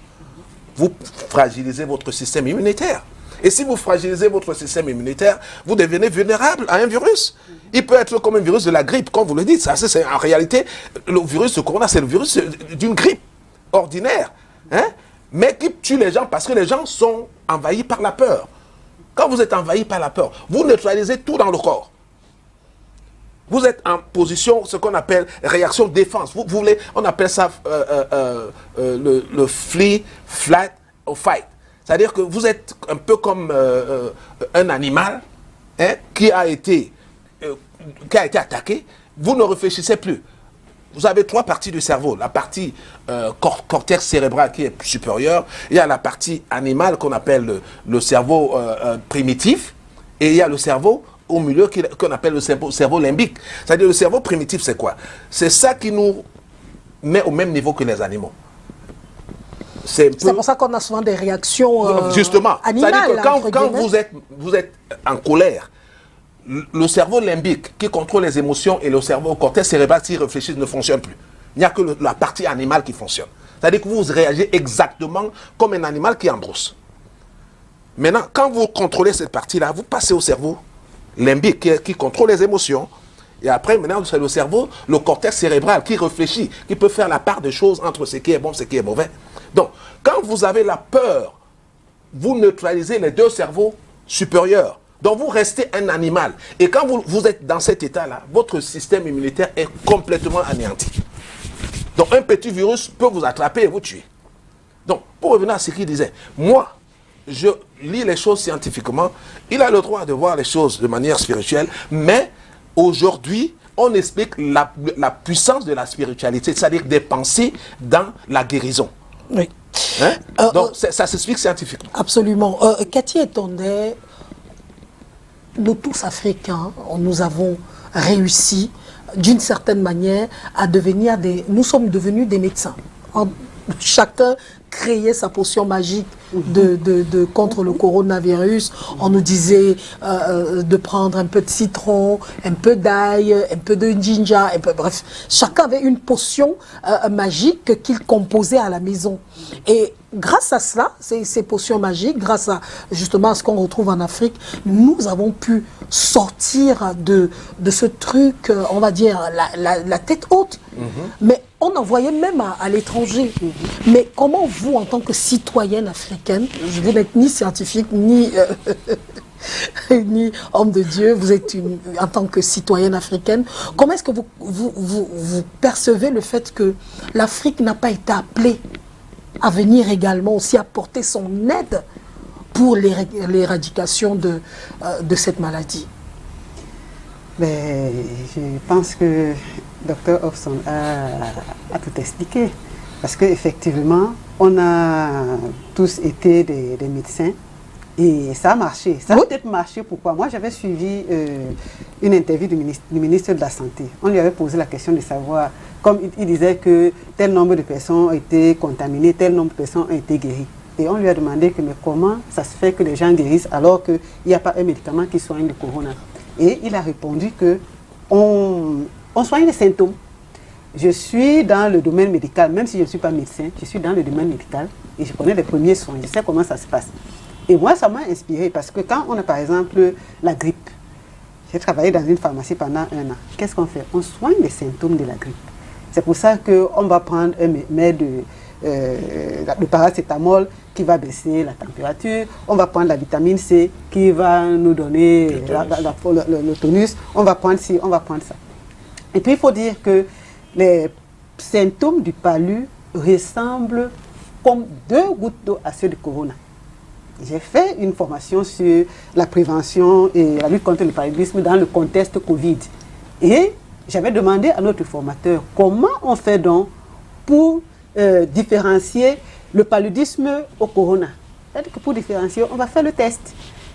vous fragilisez votre système immunitaire. Et si vous fragilisez votre système immunitaire, vous devenez vulnérable à un virus. Il peut être comme un virus de la grippe, comme vous le dites. Ça, c'est, en réalité, le virus de corona, c'est le virus d'une grippe ordinaire. Mais qui tue les gens parce que les gens sont envahis par la peur. Quand vous êtes envahi par la peur, vous neutralisez tout dans le corps. Vous êtes en position, ce qu'on appelle réaction défense. Vous voulez, on appelle ça le flee, flight or fight. C'est-à-dire que vous êtes un peu comme un animal qui a été attaqué. Vous ne réfléchissez plus. Vous avez 3 parties du cerveau. La partie cortex cérébral qui est supérieure. Il y a la partie animale qu'on appelle le cerveau primitif. Et il y a le cerveau au milieu qu'on appelle le cerveau limbique. C'est-à-dire le cerveau primitif, c'est quoi? C'est ça qui nous met au même niveau que les animaux. C'est pour ça qu'on a souvent des réactions justement. animales. C'est-à-dire que quand vous êtes en colère, le cerveau limbique qui contrôle les émotions et le cerveau cortex cérébral qui réfléchit ne fonctionne plus. Il n'y a que la partie animale qui fonctionne. C'est-à-dire que vous réagissez exactement comme un animal qui embrousse. Maintenant, quand vous contrôlez cette partie-là, vous passez au cerveau limbique qui contrôle les émotions. Et après, maintenant, c'est le cerveau, le cortex cérébral qui réfléchit, qui peut faire la part des choses entre ce qui est bon et ce qui est mauvais. Donc, quand vous avez la peur, vous neutralisez les 2 cerveaux supérieurs. Donc, vous restez un animal. Et quand vous êtes dans cet état-là, votre système immunitaire est complètement anéanti. Donc, un petit virus peut vous attraper et vous tuer. Donc, pour revenir à ce qu'il disait, moi, je lis les choses scientifiquement. Il a le droit de voir les choses de manière spirituelle, mais aujourd'hui, on explique la puissance de la spiritualité, c'est-à-dire des pensées dans la guérison. Oui. Donc, ça s'explique scientifiquement. Absolument. Cathy Etonde, nous tous Africains, nous avons réussi d'une certaine manière à devenir nous sommes devenus des médecins. Chacun créait sa potion magique contre le coronavirus. On nous disait de prendre un peu de citron, un peu d'ail, un peu de ginger, bref. Chacun avait une potion magique qu'il composait à la maison. Et grâce à cela, ces potions magiques, grâce à justement à ce qu'on retrouve en Afrique, nous avons pu sortir de ce truc, on va dire, la tête haute. Mais on en voyait même à l'étranger. Mais comment vous, en tant que citoyenne africaine, je n'êtes ni scientifique, ni homme de Dieu, vous êtes en tant que citoyenne africaine, comment est-ce que vous percevez le fait que l'Afrique n'a pas été appelée à venir également aussi apporter son aide pour l'éradication de cette maladie? Mais je pense que Dr Hobson a tout expliqué. Parce qu'effectivement, on a tous été des médecins et ça a marché. Ça a peut-être marché, pourquoi? Moi, j'avais suivi une interview du ministre de la Santé. On lui avait posé la question de savoir, comme il disait que tel nombre de personnes ont été contaminées, tel nombre de personnes ont été guéries. Et on lui a demandé que, mais comment ça se fait que les gens guérissent alors qu'il n'y a pas un médicament qui soigne le corona? Et il a répondu que on soigne les symptômes. Je suis dans le domaine médical, même si je ne suis pas médecin, je suis dans le domaine médical et je connais les premiers soins, je sais comment ça se passe. Et moi, ça m'a inspiré parce que quand on a par exemple la grippe, j'ai travaillé dans une pharmacie pendant 1 an. Qu'est-ce qu'on fait? On soigne les symptômes de la grippe. C'est pour ça qu'on va prendre un le paracétamol qui va baisser la température. On va prendre la vitamine C qui va nous donner le tonus. On va prendre ci, on va prendre ça. Et puis il faut dire que les symptômes du palu ressemblent comme 2 gouttes d'eau à ceux du corona. J'ai fait une formation sur la prévention et la lutte contre le paludisme dans le contexte Covid. Et j'avais demandé à notre formateur comment on fait donc pour différencier le paludisme au corona. C'est-à-dire que pour différencier, on va faire le test.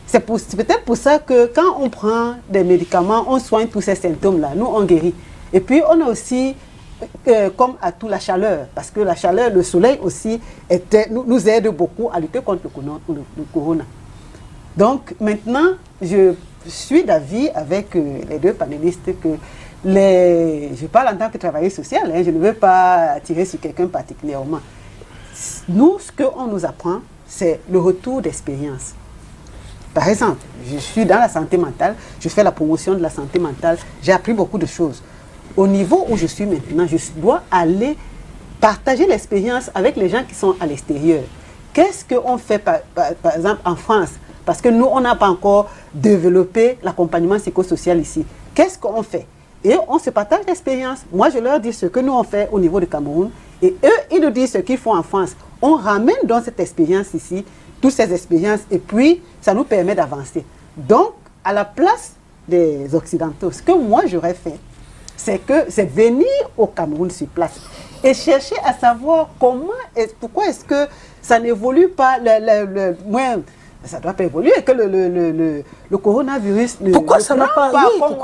C'est peut-être pour ça que quand on prend des médicaments, on soigne tous ces symptômes-là. Nous, on guérit. Et puis, on a aussi, comme à tout, la chaleur. Parce que la chaleur, le soleil aussi, nous aide beaucoup à lutter contre le corona. Donc, maintenant, je suis d'avis avec les 2 panélistes que je parle en tant que travailleuse sociale, je ne veux pas tirer sur quelqu'un particulièrement. Nous, ce qu'on nous apprend, c'est le retour d'expérience. Par exemple, je suis dans la santé mentale, je fais la promotion de la santé mentale, j'ai appris beaucoup de choses. Au niveau où je suis maintenant, je dois aller partager l'expérience avec les gens qui sont à l'extérieur. Qu'est-ce qu'on fait, par exemple, en France? Parce que nous, on n'a pas encore développé l'accompagnement psychosocial ici. Qu'est-ce qu'on fait? Et on se partage l'expérience. Moi, je leur dis ce que nous, on fait au niveau du Cameroun. Et eux, ils nous disent ce qu'ils font en France. On ramène donc cette expérience ici, toutes ces expériences, et puis ça nous permet d'avancer. Donc, à la place des Occidentaux, ce que moi, j'aurais fait, c'est venir au Cameroun sur place et chercher à savoir pourquoi est-ce que ça n'évolue pas, ça ne doit pas évoluer, que le coronavirus ne pourquoi ça n'a pas, comme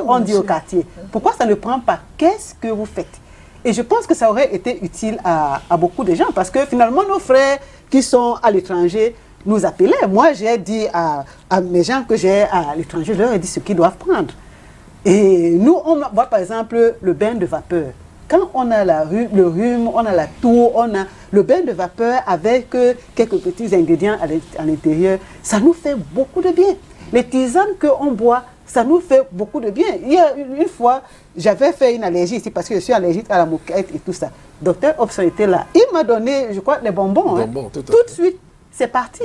on dit au quartier. Pourquoi ça ne prend pas? Qu'est-ce que vous faites? Et je pense que ça aurait été utile à beaucoup de gens, parce que finalement, nos frères qui sont à l'étranger nous appelaient. Moi, j'ai dit à mes gens que j'ai à l'étranger, je leur ai dit ce qu'ils doivent prendre. Et nous, on voit par exemple le bain de vapeur. Quand on a le rhume, on a la toux, on a le bain de vapeur avec quelques petits ingrédients à l'intérieur, ça nous fait beaucoup de bien. Les tisanes qu'on boit, ça nous fait beaucoup de bien. Il y a une fois, j'avais fait une allergie ici parce que je suis allergique à la moquette et tout ça. Docteur Hobson était là. Il m'a donné, je crois, les bonbons. Tout de suite, c'est parti.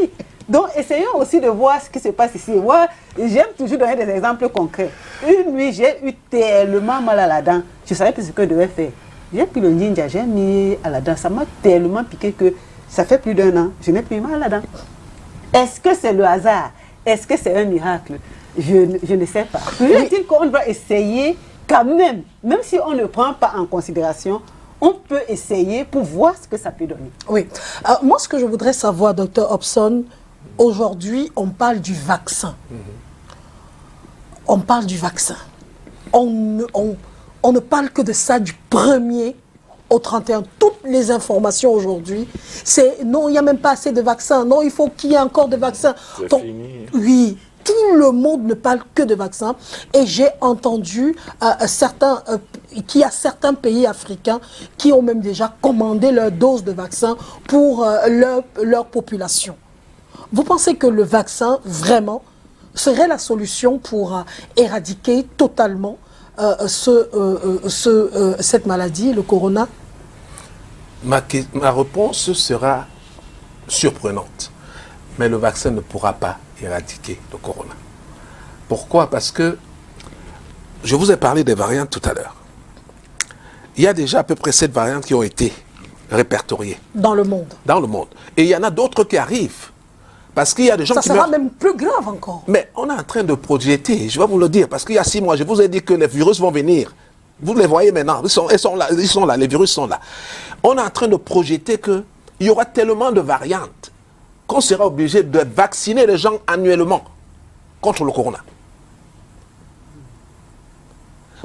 Donc, essayons aussi de voir ce qui se passe ici. Moi, j'aime toujours donner des exemples concrets. Une nuit, j'ai eu tellement mal à la dent. Je ne savais plus ce que je devais faire. J'ai pris le ninja, j'ai mis à la dent. Ça m'a tellement piqué que ça fait plus d'1 an. Je n'ai plus mal à la dent. Est-ce que c'est le hasard? Est-ce que c'est un miracle? Je ne sais pas. Toujours est-il qu'on doit essayer quand même si on ne prend pas en considération, on peut essayer pour voir ce que ça peut donner. Oui. Moi, ce que je voudrais savoir, Dr Hobson, aujourd'hui, on parle du vaccin. On parle du vaccin. On ne parle que de ça du 1er au 31. Toutes les informations aujourd'hui, c'est non, il n'y a même pas assez de vaccins. Non, il faut qu'il y ait encore de vaccins. C'est fini. Oui. Tout le monde ne parle que de vaccins. Et j'ai entendu qu'il y a certains pays africains qui ont même déjà commandé leur dose de vaccin pour leur population. Vous pensez que le vaccin, vraiment, serait la solution pour éradiquer totalement cette maladie, le corona? Ma réponse sera surprenante. Mais le vaccin ne pourra pas éradiquer le corona. Pourquoi? Parce que je vous ai parlé des variantes tout à l'heure. Il y a déjà à peu près 7 variantes qui ont été répertoriées. Dans le monde. Dans le monde. Et il y en a d'autres qui arrivent. Parce qu'il y a des gens qui meurent. Ça sera même plus grave encore. Mais on est en train de projeter, je vais vous le dire, parce qu'il y a 6 mois, je vous ai dit que les virus vont venir. Vous les voyez maintenant, ils sont là, les virus sont là. On est en train de projeter qu'il y aura tellement de variantes qu'on sera obligé de vacciner les gens annuellement contre le corona.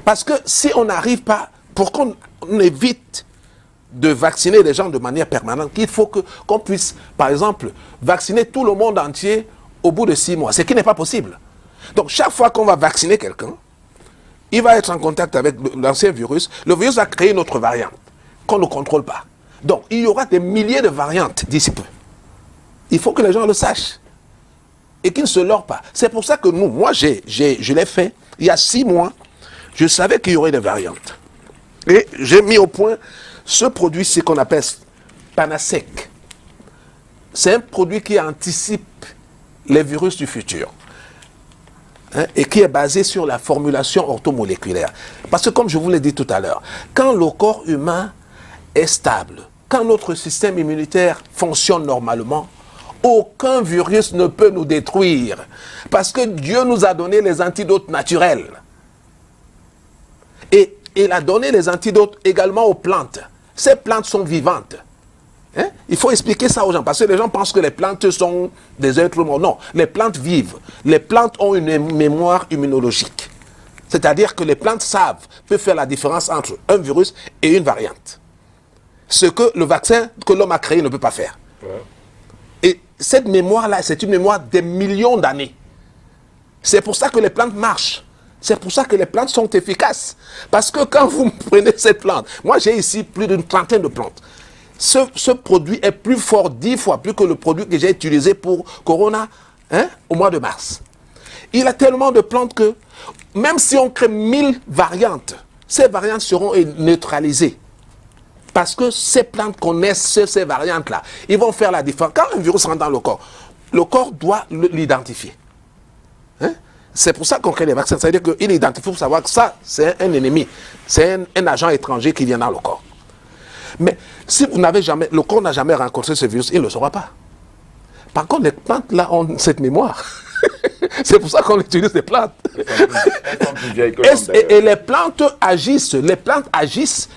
Parce que si on n'arrive pas, pour qu'on évite de vacciner les gens de manière permanente, il faut qu'on puisse, par exemple, vacciner tout le monde entier au bout de 6 mois, ce qui n'est pas possible. Donc chaque fois qu'on va vacciner quelqu'un, il va être en contact avec l'ancien virus. Le virus va créer une autre variante qu'on ne contrôle pas. Donc, il y aura des milliers de variantes d'ici peu. Il faut que les gens le sachent et qu'ils ne se leurrent pas. C'est pour ça que moi, je l'ai fait il y a 6 mois. Je savais qu'il y aurait des variantes. Et j'ai mis au point ce produit, c'est qu'on appelle Panasec. C'est un produit qui anticipe les virus du futur. Et qui est basé sur la formulation orthomoléculaire. Parce que comme je vous l'ai dit tout à l'heure, quand le corps humain est stable, quand notre système immunitaire fonctionne normalement, aucun virus ne peut nous détruire. Parce que Dieu nous a donné les antidotes naturels. Et il a donné les antidotes également aux plantes. Ces plantes sont vivantes. Il faut expliquer ça aux gens, parce que les gens pensent que les plantes sont des êtres morts. Non, les plantes vivent. Les plantes ont une mémoire immunologique. C'est-à-dire que les plantes peuvent faire la différence entre un virus et une variante. Ce que le vaccin que l'homme a créé ne peut pas faire. Ouais. Et cette mémoire-là, c'est une mémoire des millions d'années. C'est pour ça que les plantes marchent. C'est pour ça que les plantes sont efficaces. Parce que quand vous prenez cette plante, moi j'ai ici plus d'une trentaine de plantes. Ce produit est plus fort 10 fois plus que le produit que j'ai utilisé pour Corona au mois de mars. Il a tellement de plantes que même si on crée 1000 variantes, ces variantes seront neutralisées. Parce que ces plantes connaissent ces variantes-là. Ils vont faire la différence. Quand un virus rentre dans le corps doit l'identifier. C'est pour ça qu'on crée les vaccins. C'est-à-dire qu'il identifie pour savoir que ça, c'est un ennemi. C'est un agent étranger qui vient dans le corps. Mais si vous n'avez jamais, le corps n'a jamais rencontré ce virus, il ne le saura pas. Par contre, les plantes là ont cette mémoire. C'est pour ça qu'on utilise les plantes. Et les plantes agissent,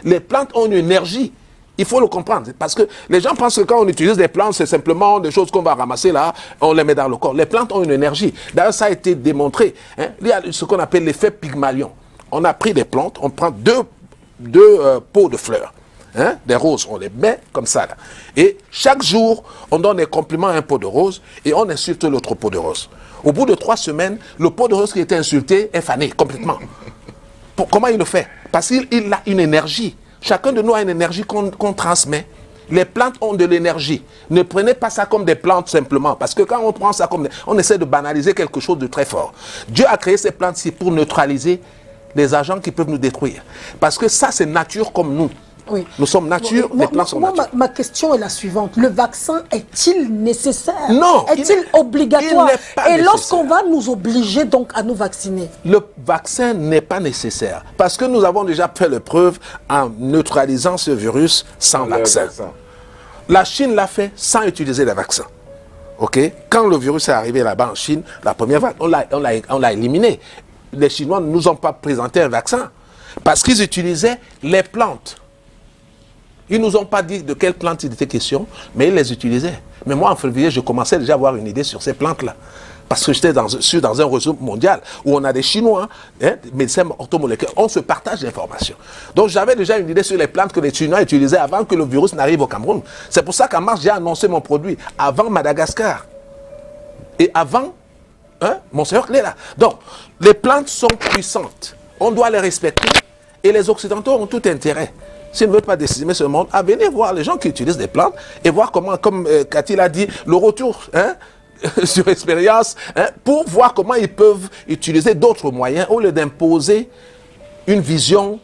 les plantes ont une énergie. Il faut le comprendre. Parce que les gens pensent que quand on utilise des plantes, c'est simplement des choses qu'on va ramasser là, on les met dans le corps. Les plantes ont une énergie. D'ailleurs, ça a été démontré. Il y a ce qu'on appelle l'effet Pygmalion. On a pris des plantes, on prend deux pots de fleurs. Des roses, on les met comme ça là. Et chaque jour, on donne des compliments à un pot de rose et on insulte l'autre pot de rose. Au bout de 3 semaines, le pot de rose qui était insulté est fané complètement. Comment il le fait? Parce qu'il a une énergie. Chacun de nous a une énergie qu'on transmet. Les plantes ont de l'énergie. Ne prenez pas ça comme des plantes simplement. Parce que quand on prend ça comme... On essaie de banaliser quelque chose de très fort. Dieu a créé ces plantes-ci pour neutraliser les agents qui peuvent nous détruire. Parce que ça, c'est nature comme nous. Oui. Nous sommes nature, les plantes sont nature. Ma question est la suivante. Le vaccin est-il nécessaire? Non. Est-il obligatoire? Et lorsqu'on va nous obliger donc à nous vacciner? Le vaccin n'est pas nécessaire. Parce que nous avons déjà fait la preuve en neutralisant ce virus sans vaccin. La Chine l'a fait sans utiliser les vaccins. Okay? Quand le virus est arrivé là-bas en Chine, la première vague, on l'a éliminé. Les Chinois ne nous ont pas présenté un vaccin. Parce qu'ils utilisaient les plantes. Ils ne nous ont pas dit de quelles plantes il était question, mais ils les utilisaient. Mais moi, en février, je commençais déjà à avoir une idée sur ces plantes-là. Parce que j'étais dans un réseau mondial où on a des Chinois, des médecins orthomoléculaires, on se partage l'information. Donc j'avais déjà une idée sur les plantes que les Chinois utilisaient avant que le virus n'arrive au Cameroun. C'est pour ça qu'en mars, j'ai annoncé mon produit avant Madagascar. Et avant, Monseigneur Cléla. Donc, les plantes sont puissantes. On doit les respecter. Et les Occidentaux ont tout intérêt, s'ils ne veulent pas décimer ce monde, à venir voir les gens qui utilisent des plantes et voir comment, comme Cathy l'a dit, le retour sur expérience, pour voir comment ils peuvent utiliser d'autres moyens au lieu d'imposer une vision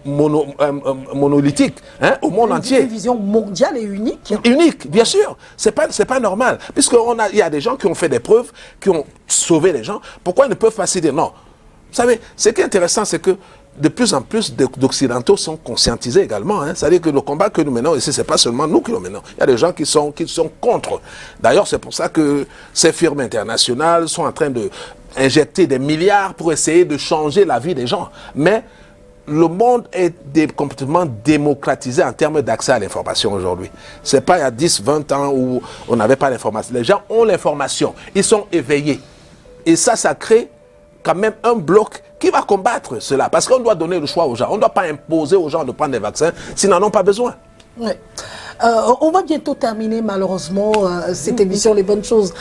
monolithique au monde entier. Une vision mondiale et unique. Unique, bien sûr. C'est pas normal. Puisqu'il y a des gens qui ont fait des preuves, qui ont sauvé les gens. Pourquoi ils ne peuvent pas s'y dire non? Vous savez, ce qui est intéressant, c'est que de plus en plus d'Occidentaux sont conscientisés également. C'est-à-dire que le combat que nous menons ici, ce n'est pas seulement nous qui le menons. Il y a des gens qui sont contre. D'ailleurs, c'est pour ça que ces firmes internationales sont en train d'injecter des milliards pour essayer de changer la vie des gens. Mais le monde est complètement démocratisé en termes d'accès à l'information aujourd'hui. Ce n'est pas il y a 10, 20 ans où on n'avait pas l'information. Les gens ont l'information. Ils sont éveillés. Et ça crée quand même un bloc qui va combattre cela. Parce qu'on doit donner le choix aux gens. On ne doit pas imposer aux gens de prendre des vaccins s'ils n'en ont pas besoin. Oui. On va bientôt terminer malheureusement cette émission Les Bonnes Choses,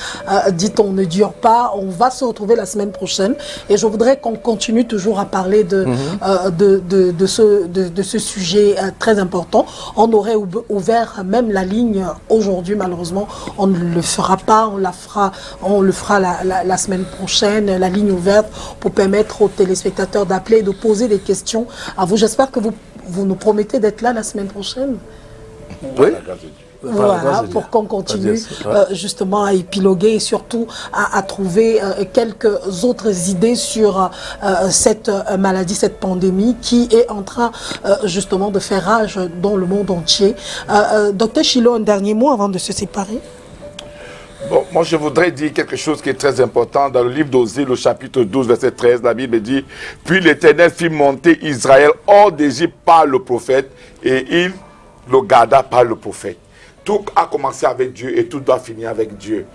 dit-on, ne dure pas. On va se retrouver la semaine prochaine et je voudrais qu'on continue toujours à parler de ce sujet très important. On aurait ouvert même la ligne aujourd'hui, malheureusement on ne le fera pas, on le fera la semaine prochaine, la ligne ouverte pour permettre aux téléspectateurs d'appeler et de poser des questions à vous. J'espère que vous nous promettez d'être là la semaine prochaine. Oui. Voilà, pour qu'on continue justement à épiloguer et surtout à trouver quelques autres idées sur cette maladie, cette pandémie qui est en train justement de faire rage dans le monde entier. Docteur Chilo, un dernier mot avant de se séparer. Bon, moi je voudrais dire quelque chose qui est très important. Dans le livre d'Osée, le chapitre 12, verset 13, la Bible dit « Puis l'Éternel fit monter Israël hors d'Égypte par le prophète, et il le garda par le prophète. » Tout a commencé avec Dieu et tout doit finir avec Dieu.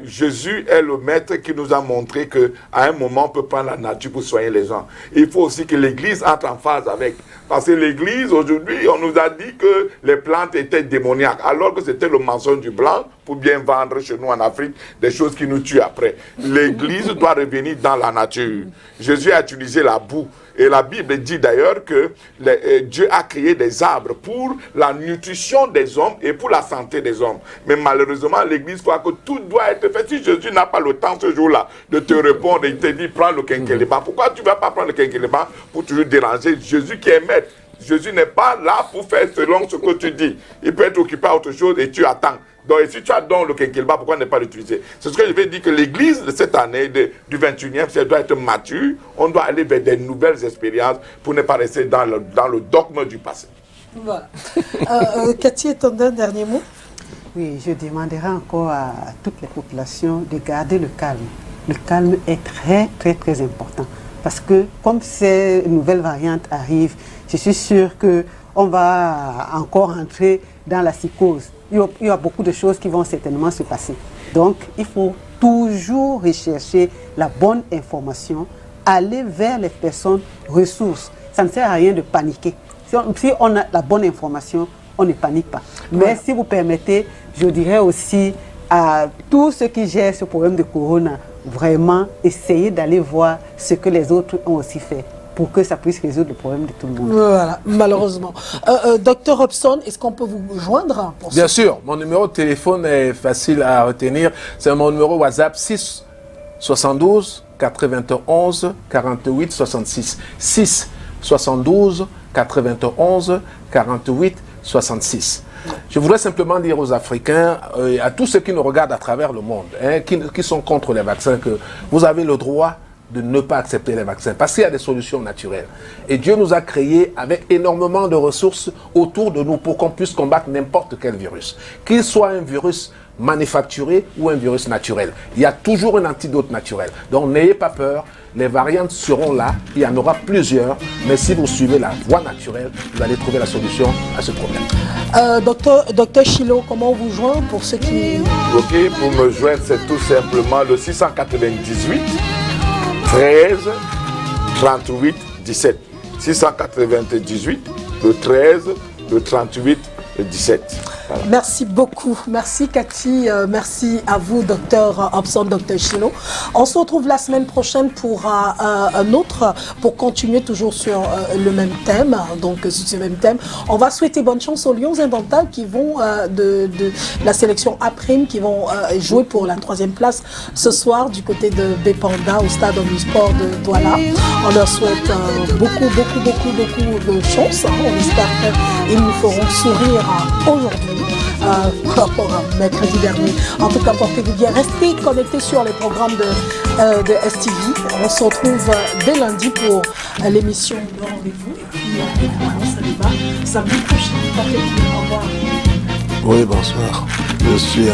Jésus est le maître qui nous a montré qu'à un moment, on peut prendre la nature pour soigner les gens. Il faut aussi que l'Église entre en phase avec. Parce que l'Église, aujourd'hui, on nous a dit que les plantes étaient démoniaques, alors que c'était le mensonge du blanc pour bien vendre chez nous en Afrique des choses qui nous tuent après. L'Église doit revenir dans la nature. Jésus a utilisé la boue. Et la Bible dit d'ailleurs que Dieu a créé des arbres pour la nutrition des hommes et pour la santé des hommes. Mais malheureusement, l'Église croit que tout doit être fait. Si Jésus n'a pas le temps ce jour-là de te répondre et il te dit prends le quinquéléba, pourquoi tu ne vas pas prendre le quinquéléba pour toujours déranger Jésus qui est maître? Jésus n'est pas là pour faire selon ce que tu dis. Il peut être occupé à autre chose et tu attends. Donc, si tu as donc le quinquéléba, pourquoi ne pas l'utiliser? C'est ce que je vais dire, que l'Église de cette année, du 21e siècle, doit être mature. On doit aller vers des nouvelles expériences pour ne pas rester dans le dogme du passé. Voilà. Cathy, ton dernier mot? Oui, je demanderai encore à toutes les populations de garder le calme. Le calme est très, très, très important. Parce que comme ces nouvelles variantes arrivent, je suis sûre qu'on va encore entrer dans la psychose. Il y a beaucoup de choses qui vont certainement se passer. Donc, il faut toujours rechercher la bonne information, aller vers les personnes ressources. Ça ne sert à rien de paniquer. Si on a la bonne information, on ne panique pas. Mais si vous permettez, je dirais aussi à tous ceux qui gèrent ce problème de corona, vraiment essayer d'aller voir ce que les autres ont aussi fait, pour que ça puisse résoudre le problème de tout le monde. Voilà, malheureusement. Docteur Hobson, est-ce qu'on peut vous joindre pour Bien sûr, mon numéro de téléphone est facile à retenir. C'est mon numéro WhatsApp 6 72 91 48 66. 6 72 91 48 66. Je voudrais simplement dire aux Africains, à tous ceux qui nous regardent à travers le monde, qui sont contre les vaccins, que vous avez le droit de ne pas accepter les vaccins, parce qu'il y a des solutions naturelles. Et Dieu nous a créés avec énormément de ressources autour de nous pour qu'on puisse combattre n'importe quel virus. Qu'il soit un virus manufacturé ou un virus naturel. Il y a toujours un antidote naturel. Donc n'ayez pas peur, les variantes seront là, il y en aura plusieurs, mais si vous suivez la voie naturelle, vous allez trouver la solution à ce problème. Docteur Chilo, comment on vous joint pour ceux qui... Ok, pour me joindre, c'est tout simplement le 698 13 38 17. 698, le 13, le 38, le 17. Voilà. Merci beaucoup. Merci Cathy. Merci à vous, docteur Hobson, docteur Chilo. On se retrouve la semaine prochaine pour un autre, pour continuer toujours sur le même thème. Donc, sur ce même thème, on va souhaiter bonne chance aux Lions Indomptables qui vont de la sélection A', qui vont jouer pour la 3e place ce soir du côté de Bepanda au stade omnisport de Douala. On leur souhaite beaucoup de chance. On espère qu'ils nous feront sourire aujourd'hui. Par rapport à mercredi dernier. En tout cas, portez-vous bien. Restez connectés sur les programmes de STV. On se retrouve dès lundi pour l'émission de rendez-vous. Et puis, évidemment, ça débat samedi prochain. Portez-vous bien. Au revoir. Oui, bonsoir. Je suis